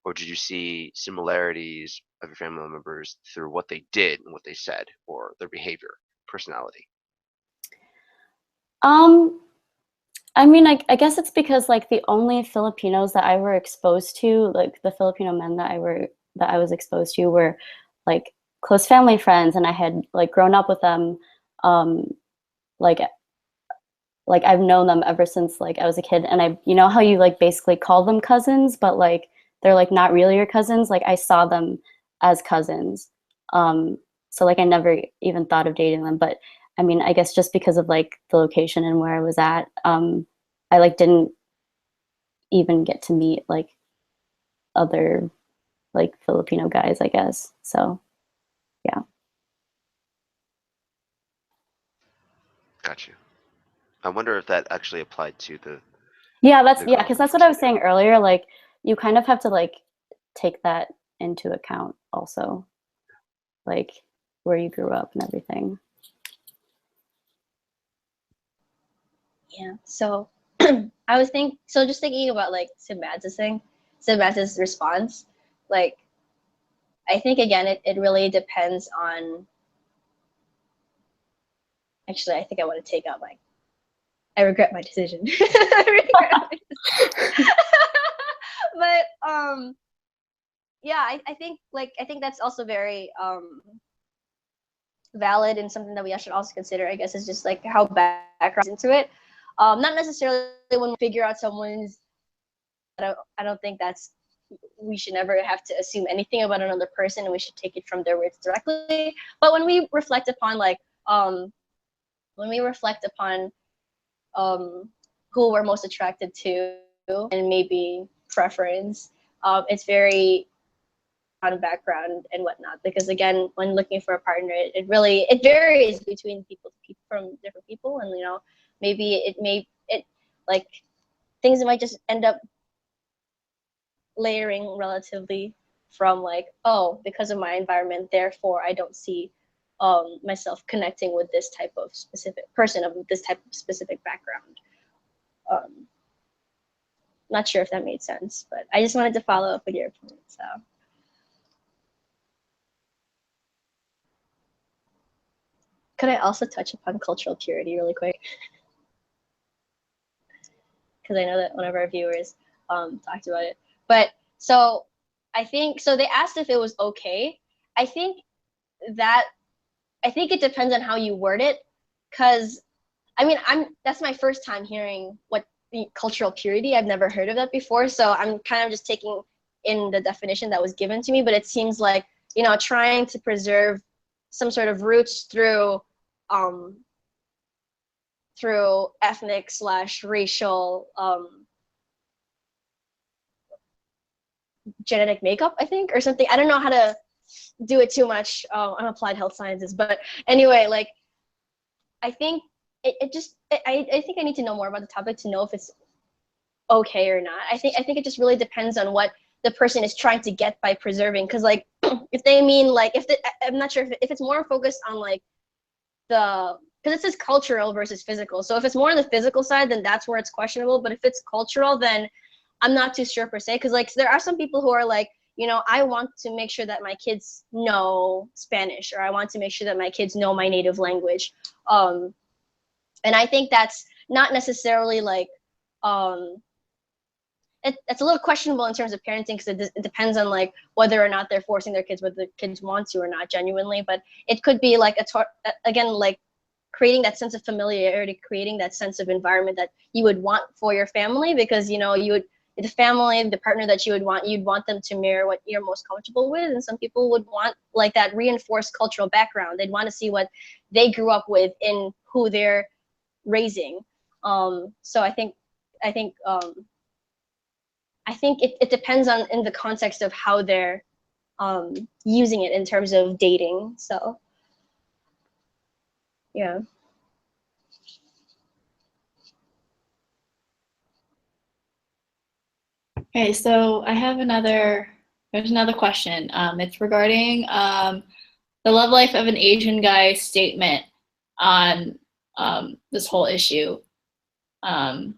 or did you see similarities of your family members through what they did and what they said, or their behavior, personality? Um, I mean, I guess it's because like the only Filipinos that I were exposed to, like the Filipino men that I was exposed to were like close family friends, and I had like grown up with them. Um, like I've known them ever since like I was a kid, and I you know how you like basically call them cousins, but like they're like not really your cousins. Like I saw them as cousins. So like I never even thought of dating them, but I mean, I guess just because of like the location and where I was at, I like didn't even get to meet like other like Filipino guys, I guess. So yeah. Got you. I wonder if that actually applied to the Yeah, that's the yeah, girl because in the that's what first I was video. saying earlier. Like you kind of have to like take that into account also, like where you grew up and everything. Yeah. So just thinking about like Sebas's response, like I think again it really depends on, actually I think I want to take out my, I regret my decision. But yeah, I think that's also very valid, and something that we should also consider, I guess, is just like how background into it. Not necessarily when we figure out someone's, I don't think that's we should never have to assume anything about another person, and we should take it from their words directly. But when we reflect upon who we're most attracted to and maybe preference, it's very on background and whatnot, because again, when looking for a partner, it varies between people to people, from different people, and maybe like things might just end up layering relatively from like, oh, because of my environment, therefore I don't see myself connecting with this type of specific person of this type of specific background. Not sure if that made sense, but I just wanted to follow up with your point. So could I also touch upon cultural purity really quick? Because I know that one of our viewers talked about it. But so I think, so they asked if it was okay. I think it depends on how you word it, because I mean, that's my first time hearing what the cultural purity. I've never heard of that before, so I'm kind of just taking in the definition that was given to me. But it seems like, trying to preserve some sort of roots through ethnic/racial genetic makeup, I think, or something. I don't know how to do it too much. I'm applied health sciences, but anyway, like, I think I think I need to know more about the topic to know if it's okay or not. I think it just really depends on what the person is trying to get by preserving. Because like, if they mean like, I'm not sure if it's more focused on like because it says cultural versus physical. So if it's more on the physical side, then that's where it's questionable. But if it's cultural, then I'm not too sure per se. Because like, there are some people who are like, I want to make sure that my kids know Spanish, or I want to make sure that my kids know my native language. And I think that's not necessarily like, it's a little questionable in terms of parenting, because it depends on like whether or not they're forcing their kids, whether the kids want to or not genuinely. But it could be like again, like creating that sense of familiarity, creating that sense of environment that you would want for your family, because the family, the partner that you'd want them to mirror what you're most comfortable with. And some people would want like that reinforced cultural background. They'd want to see what they grew up with in who they're raising. So I think it depends on in the context of how they're using it in terms of dating. So yeah. Okay, so there's another question. It's regarding the love life of an Asian guy statement on this whole issue. I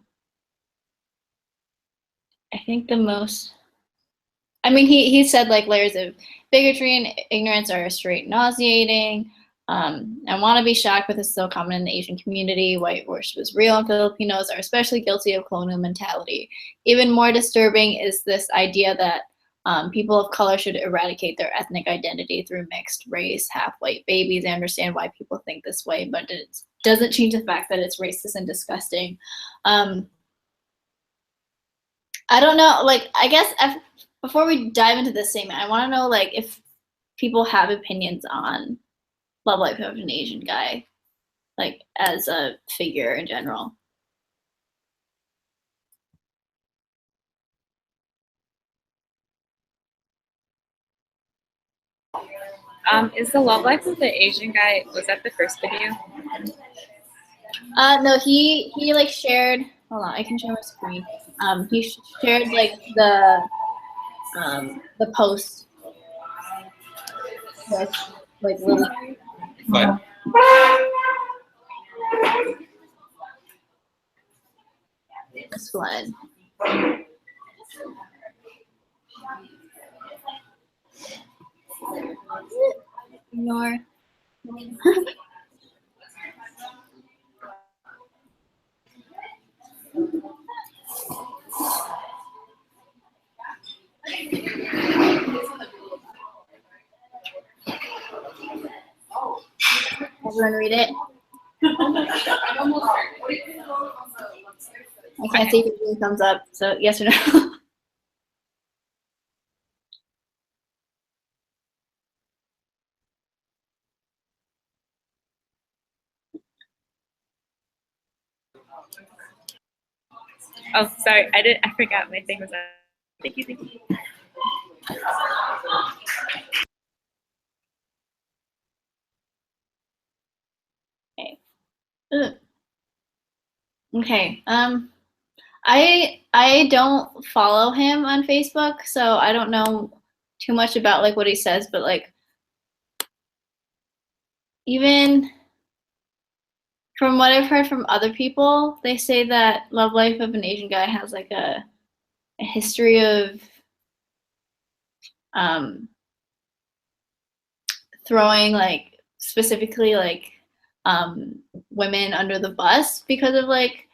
think he said like layers of bigotry and ignorance are straight nauseating. I want to be shocked, but this is so common in the Asian community. White worship is real, and Filipinos are especially guilty of colonial mentality. Even more disturbing is this idea that people of color should eradicate their ethnic identity through mixed race, half-white babies. I understand why people think this way, but it doesn't change the fact that it's racist and disgusting. I don't know, like, I guess before we dive into this statement, I want to know like if people have opinions on love life of an Asian guy, like as a figure in general. Is the love life of the Asian guy, was that the first video? No, he like shared, hold on, I can share my screen. He shared like the post with like Lily. Fine. It's flooded. Ignore. Everyone read it. I can't see if you're doing thumbs up, so yes or no. Oh, sorry, I forgot my thing was on. Thank you. Okay. Ugh. Okay. I don't follow him on Facebook, so I don't know too much about like what he says, but like even from what I've heard from other people, they say that Love Life of an Asian Guy has like a history of um throwing like specifically like women under the bus because of like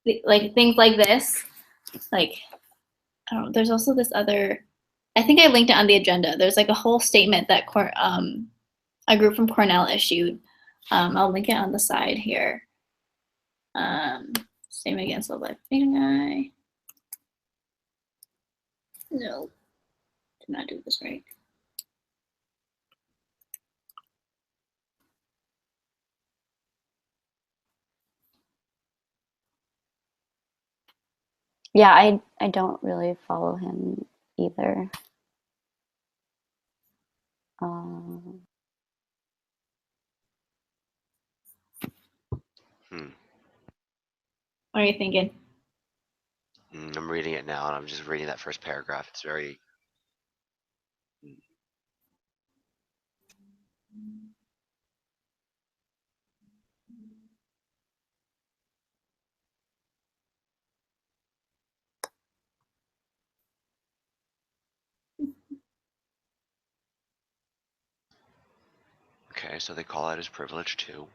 things like this. Like I don't know, there's also this other, I think I linked it on the agenda. There's like a whole statement that a group from Cornell issued. I'll link it on the side here. Statement against Love Life Asian Guy. No, did not do this right. Yeah, I don't really follow him either. What are you thinking? I'm reading it now, and I'm just reading that first paragraph. It's very. Okay, so they call out his privilege too.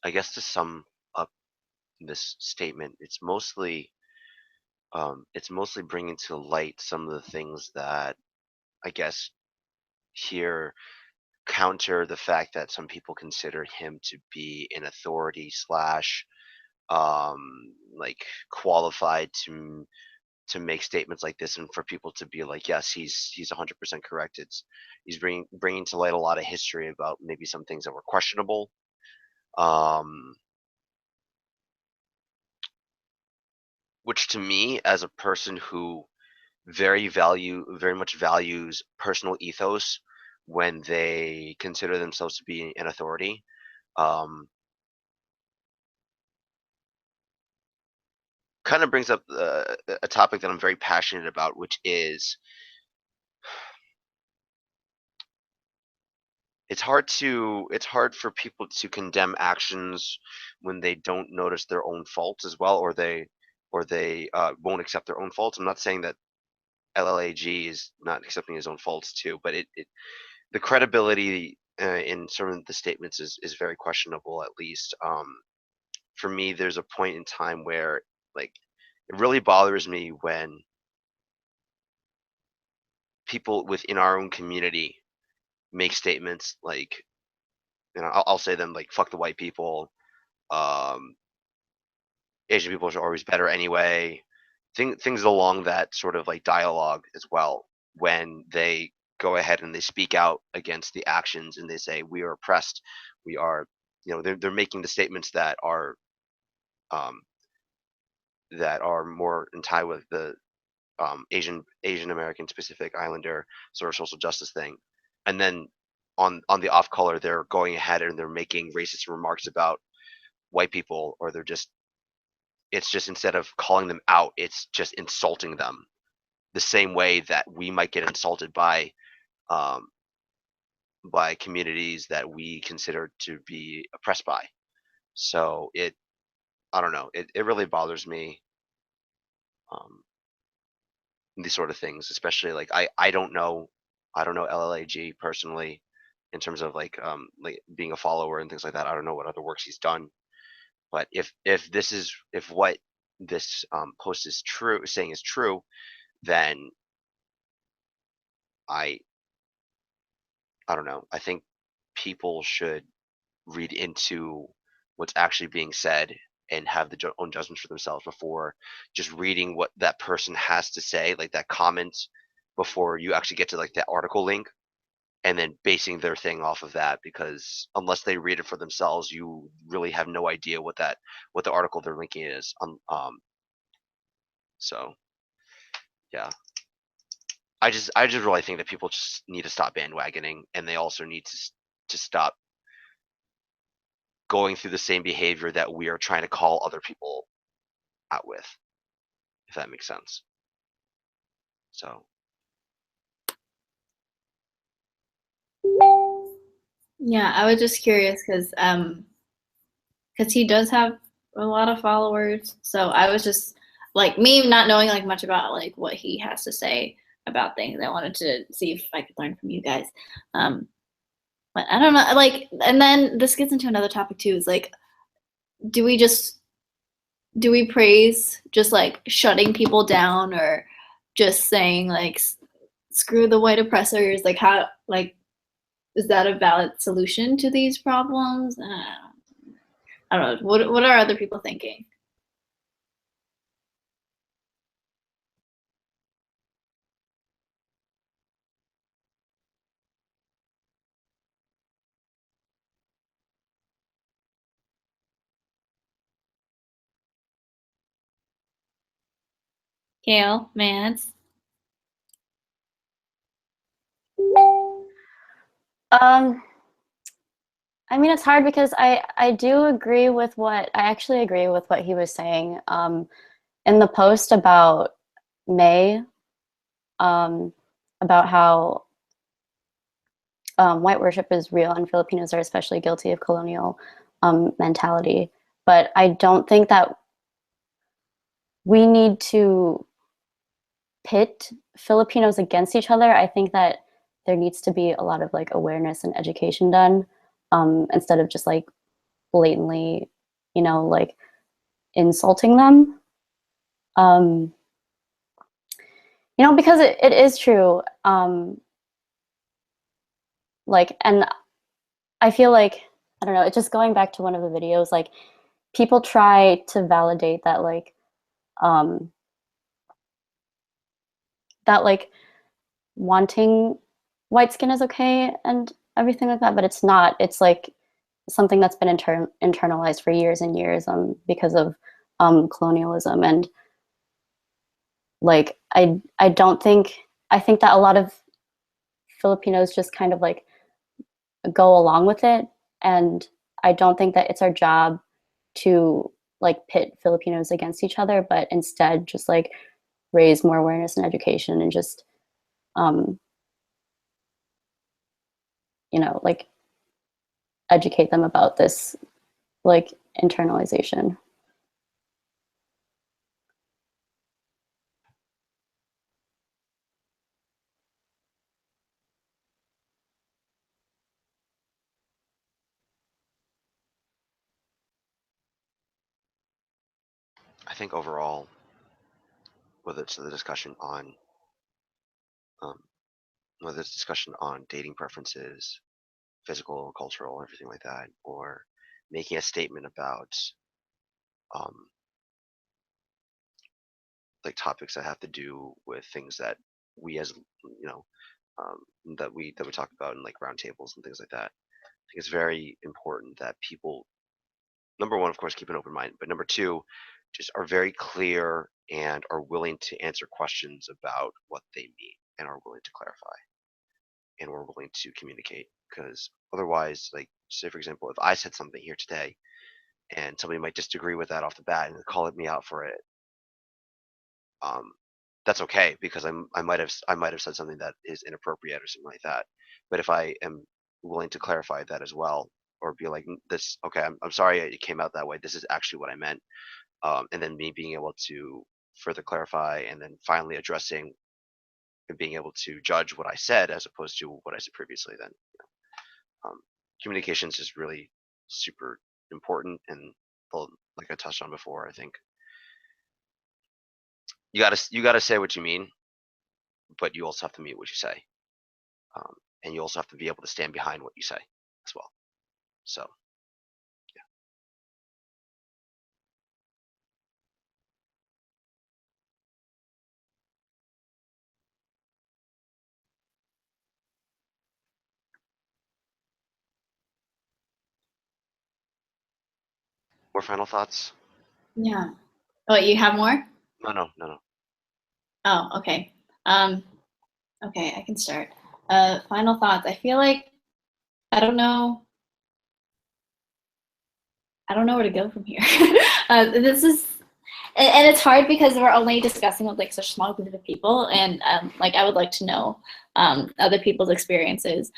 I guess to sum up this statement, it's mostly bringing to light some of the things that I guess here counter the fact that some people consider him to be an authority slash like qualified to make statements like this, and for people to be like, yes, he's 100% correct. He's bringing to light a lot of history about maybe some things that were questionable. Which to me, as a person who very much values personal ethos when they consider themselves to be an authority, kind of brings up a topic that I'm very passionate about, which is it's hard for people to condemn actions when they don't notice their own faults as well, or they won't accept their own faults. I'm not saying that LLAG is not accepting his own faults too, but the credibility in some of the statements is very questionable. At least for me, there's a point in time where like it really bothers me when people within our own community make statements like, I'll say them like "fuck the white people," um, "Asian people are always better anyway," things along that sort of like dialogue as well. When they go ahead and they speak out against the actions and they say we are oppressed, we are, they're making the statements um, that are more in tie with the Asian American Pacific Islander sort of social justice thing, and then on the off color they're going ahead and they're making racist remarks about white people, or it's just instead of calling them out, it's just insulting them the same way that we might get insulted um, by communities that we consider to be oppressed by. So I don't know, it really bothers me, um, these sort of things, especially like I don't know LLAG personally in terms of like being a follower and things like that. I don't know what other works he's done, but if what this post is saying is true, then I I don't know. I think people should read into what's actually being said and have the own judgments for themselves before just reading what that person has to say, like that comment, before you actually get to like that article link and then basing their thing off of that, because unless they read it for themselves, you really have no idea what the article they're linking is. So yeah, I just really think that people just need to stop bandwagoning, and they also need to stop going through the same behavior that we are trying to call other people out with, if that makes sense. So Yeah, I was just curious because he does have a lot of followers. So I was just like, me not knowing like much about like what he has to say about things. I wanted to see if I could learn from you guys. But I don't know, like, and then this gets into another topic too. Is like, do we praise just like shutting people down, or just saying like screw the white oppressors? Like, how, like, is that a valid solution to these problems? I don't know. What are other people thinking? Kale, Mads. I mean, it's hard because I do agree with what I actually agree with what he was saying. In the post about May, about how white worship is real and Filipinos are especially guilty of colonial mentality. But I don't think that we need to pit Filipinos against each other. I think that there needs to be a lot of like awareness and education done, instead of just like blatantly, like insulting them. Because it is true. Like, and I feel like, I don't know, it's just going back to one of the videos, like people try to validate that like wanting white skin is okay and everything like that, but it's not. It's like something that's been internalized for years and years because of colonialism. And like I think that a lot of Filipinos just kind of like go along with it, and I don't think that it's our job to like pit Filipinos against each other, but instead just like raise more awareness and education and just like educate them about this like internalization. I think overall, whether it's the discussion on dating preferences, physical, cultural, everything like that, or making a statement about like topics that have to do with things that we as that we talk about in like roundtables and things like that. I think it's very important that people, number one, of course, keep an open mind, but number two, just are very clear and are willing to answer questions about what they mean and are willing to clarify and we're willing to communicate. Because otherwise, like, say for example, if I said something here today and somebody might disagree with that off the bat and call me out for it, that's okay because I might have said something that is inappropriate or something like that. But if I am willing to clarify that as well, or be like, this, okay, I'm sorry it came out that way. This is actually what I meant. And then me being able to further clarify and then finally addressing and being able to judge what I said as opposed to what I said previously, then communications is really super important. And well, like I touched on before, I think you gotta say what you mean, but you also have to mean what you say, and you also have to be able to stand behind what you say as well. So more final thoughts? Yeah. Oh, you have more? No. Oh, okay. Okay, I can start. Final thoughts. I feel like I don't know. I don't know where to go from here. This is, and it's hard because we're only discussing with like such a small group of people, and like I would like to know other people's experiences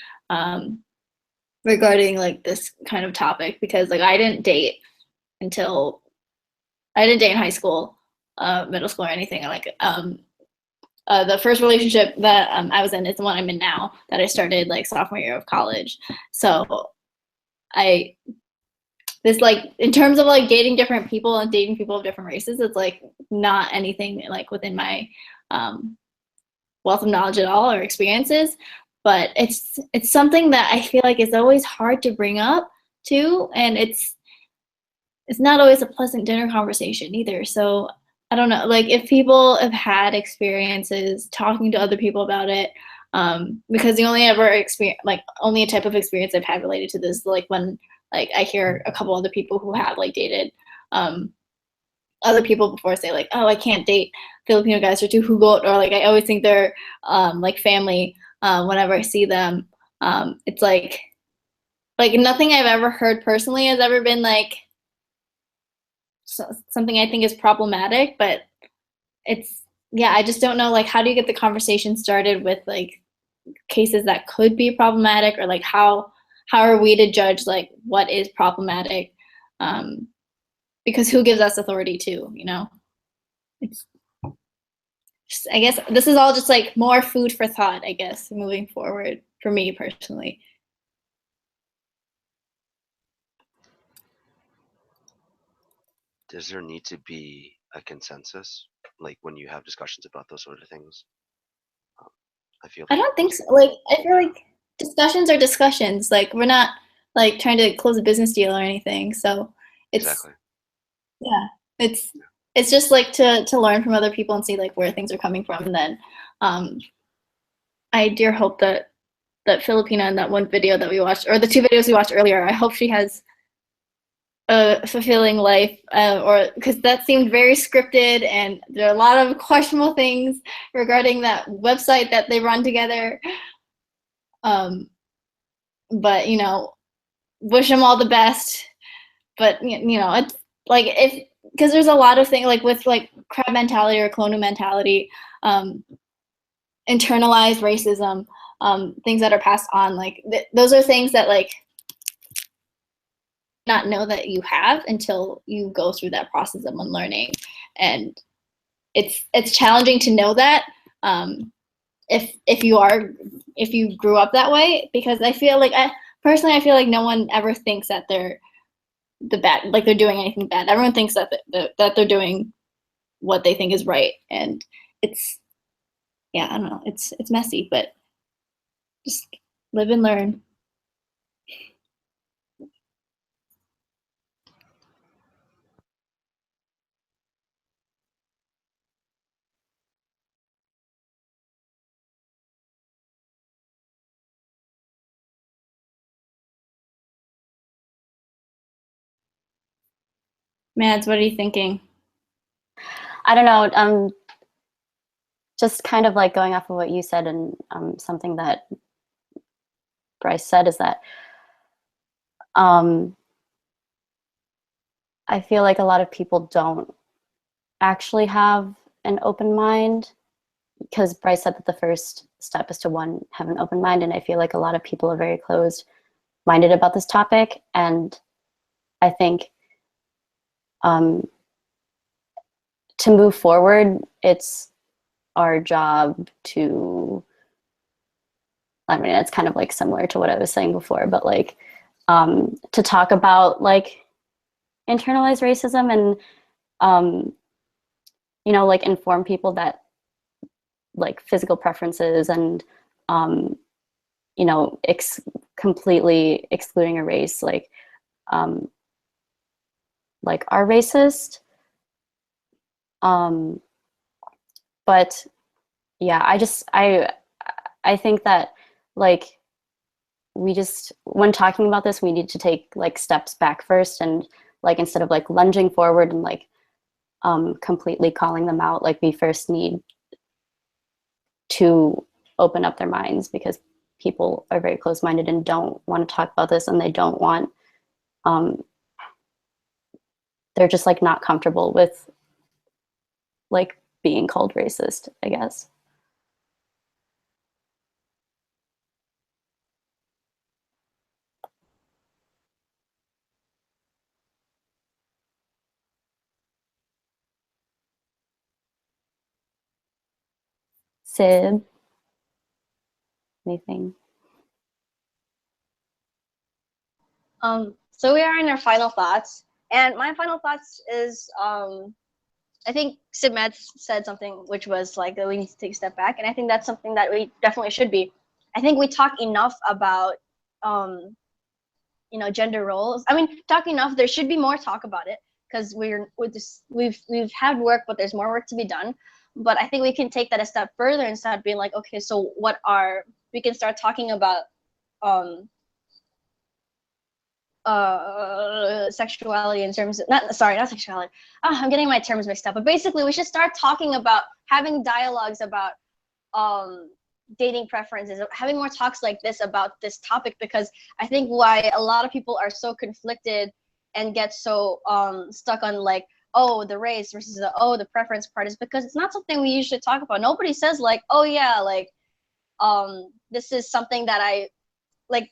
regarding like this kind of topic because like I didn't date in high school, middle school, or anything. Like the first relationship that I was in is the one I'm in now that I started like sophomore year of college. So this like in terms of like dating different people and dating people of different races, it's like not anything like within my wealth of knowledge at all or experiences. But it's something that I feel like is always hard to bring up too, and it's not always a pleasant dinner conversation either. So I don't know, like if people have had experiences talking to other people about it, because the only ever experience, like only type of experience I've had related to this, like when like I hear a couple other people who have like dated other people before say like, oh, I can't date Filipino guys or too hugot, or like I always think they're like family whenever I see them. It's like nothing I've ever heard personally has ever been like something I think is problematic, but it's, yeah, I just don't know, like, how do you get the conversation started with like cases that could be problematic, or like how are we to judge like what is problematic, because who gives us authority to, you know? It's just, I guess this is all just like more food for thought, I guess, moving forward for me personally. Does there need to be a consensus, like when you have discussions about those sort of things? I feel I like don't think so. Like, I feel like discussions are discussions. Like, we're not like trying to close a business deal or anything. So it's, exactly. yeah, it's just like to learn from other people and see like where things are coming from. And then I dear hope that Filipina in that one video that we watched, or the two videos we watched earlier, I hope she has a fulfilling life, or because that seemed very scripted, and there are a lot of questionable things regarding that website that they run together. But you know, wish them all the best. But you know, it's like if, because there's a lot of things like with like crab mentality or colonial mentality, internalized racism, things that are passed on, like those are things that like not know that you have until you go through that process of unlearning. And it's challenging to know that, if you grew up that way, because I feel like I feel like no one ever thinks that they're the bad, like they're doing anything bad. Everyone thinks that that they're doing what they think is right, and it's, yeah, I don't know, it's messy, but just live and learn. Mads, what are you thinking? I don't know. Just kind of like going off of what you said, and something that Bryce said is that I feel like a lot of people don't actually have an open mind, because Bryce said that the first step is to have an open mind, and I feel like a lot of people are very closed-minded about this topic, and I think to move forward, it's our job to, I mean, it's kind of like similar to what I was saying before, but like to talk about like internalized racism and you know, like inform people that like physical preferences and you know, completely excluding a race like are racist. But yeah, I think that like when talking about this, we need to take like steps back first, and like instead of like lunging forward and like completely calling them out, like we first need to open up their minds, because people are very close-minded and don't want to talk about this, and they don't want they're just like not comfortable with like being called racist, I guess. Sid, anything? So we are in our final thoughts, and my final thoughts is I think Sibmet said something which was like that we need to take a step back, and I think that's something that we definitely should be. I think we talk enough about you know, gender roles. I mean, talk enough. There should be more talk about it, because we've had work, but there's more work to be done. But I think we can take that a step further and start being like, okay, so we can start talking about sexuality in terms of, not sexuality. I'm getting my terms mixed up. But basically, we should start talking about having dialogues about dating preferences, having more talks like this about this topic, because I think why a lot of people are so conflicted and get so stuck on like, oh, the race versus the preference part, is because it's not something we usually talk about. Nobody says like, oh yeah, like this is something that I like,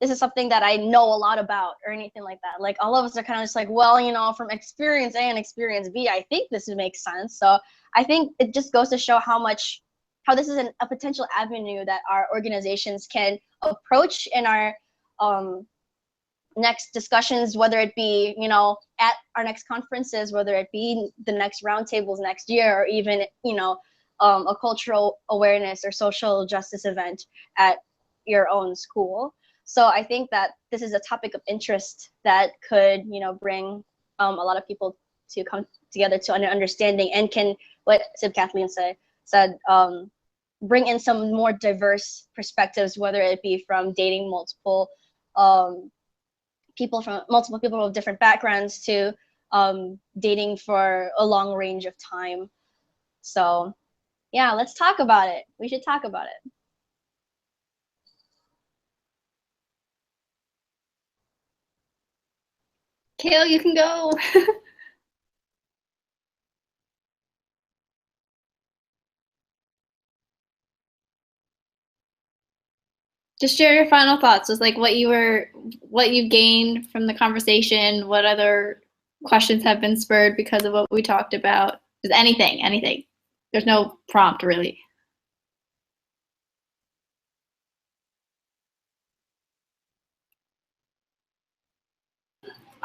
this is something that I know a lot about, or anything like that. Like all of us are kind of just like, well, you know, from experience A and experience B, I think this makes sense. So I think it just goes to show how this is a potential avenue that our organizations can approach in our next discussions, whether it be, you know, at our next conferences, whether it be the next roundtables next year, or even, you know, a cultural awareness or social justice event at your own school. So I think that this is a topic of interest that could, you know, bring a lot of people to come together to an understanding, and can, what Sib Kathleen said, bring in some more diverse perspectives, whether it be from dating multiple people with different backgrounds to dating for a long range of time. So yeah, let's talk about it. We should talk about it. Kale, you can go. Just share your final thoughts. Just like what you gained from the conversation. What other questions have been spurred because of what we talked about? Just anything. There's no prompt really.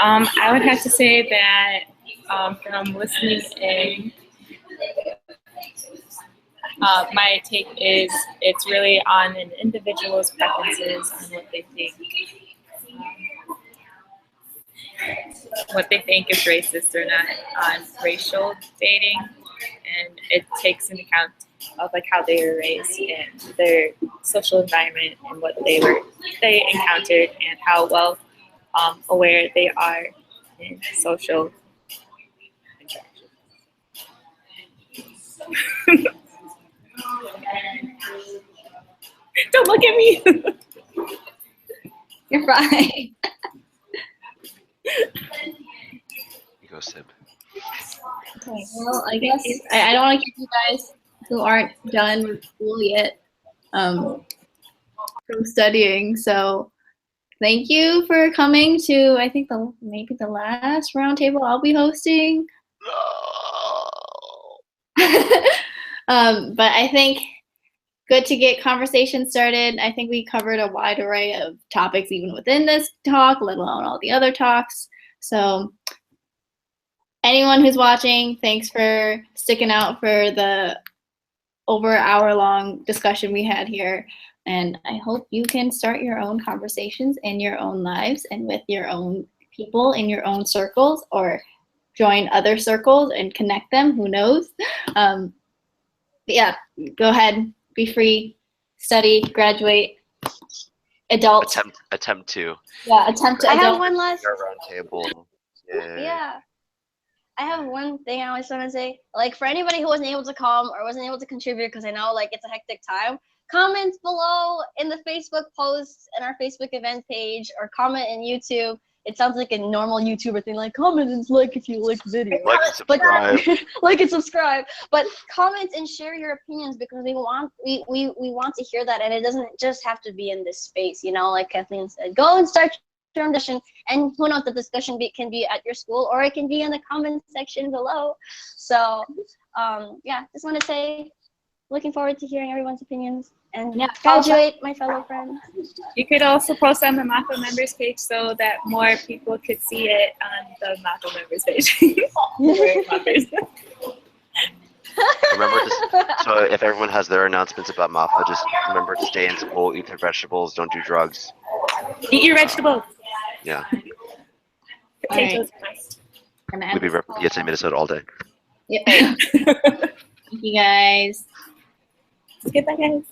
I would have to say that from listening in, my take is it's really on an individual's preferences on what they think is racist or not on racial dating, and it takes into account of like how they were raised and their social environment and what they encountered, and how well aware they are in social interaction. look at me. You're fine. You go, Sib. Okay, well, I guess I don't want to keep you guys who aren't done with school yet from studying. So thank you for coming to, I think, maybe the last roundtable I'll be hosting. But I think good to get conversation started. I think we covered a wide array of topics even within this talk, let alone all the other talks. So anyone who's watching, thanks for sticking out for the over hour-long discussion we had here. And I hope you can start your own conversations in your own lives and with your own people in your own circles, or join other circles and connect them, who knows. But yeah, go ahead, be free, study, graduate, adult. Attempt to. Yeah, attempt to I adult. have one last. Roundtable. Yeah. I have one thing I always want to say. Like, for anybody who wasn't able to come or wasn't able to contribute, because I know like it's a hectic time, comment below in the Facebook posts and our Facebook event page, or comment in YouTube. It sounds like a normal YouTuber thing, like comment and like if you like the video. Like and subscribe. Like and subscribe. But comment and share your opinions, because we want to hear that, and it doesn't just have to be in this space, you know, like Kathleen said. Go and start your own discussion, and who knows, the discussion can be at your school, or it can be in the comment section below. So yeah, just want to say, looking forward to hearing everyone's opinions and graduate my fellow friends. You could also post on the MAPA members page so that more people could see it on the MAPA members page. Remember so if everyone has their announcements about MAPA, just remember to stay in school, eat their vegetables, don't do drugs. Eat your vegetables. Yeah. Potatoes. We'll be repping PSA Minnesota all day. Yeah. Thank you guys. Goodbye, guys.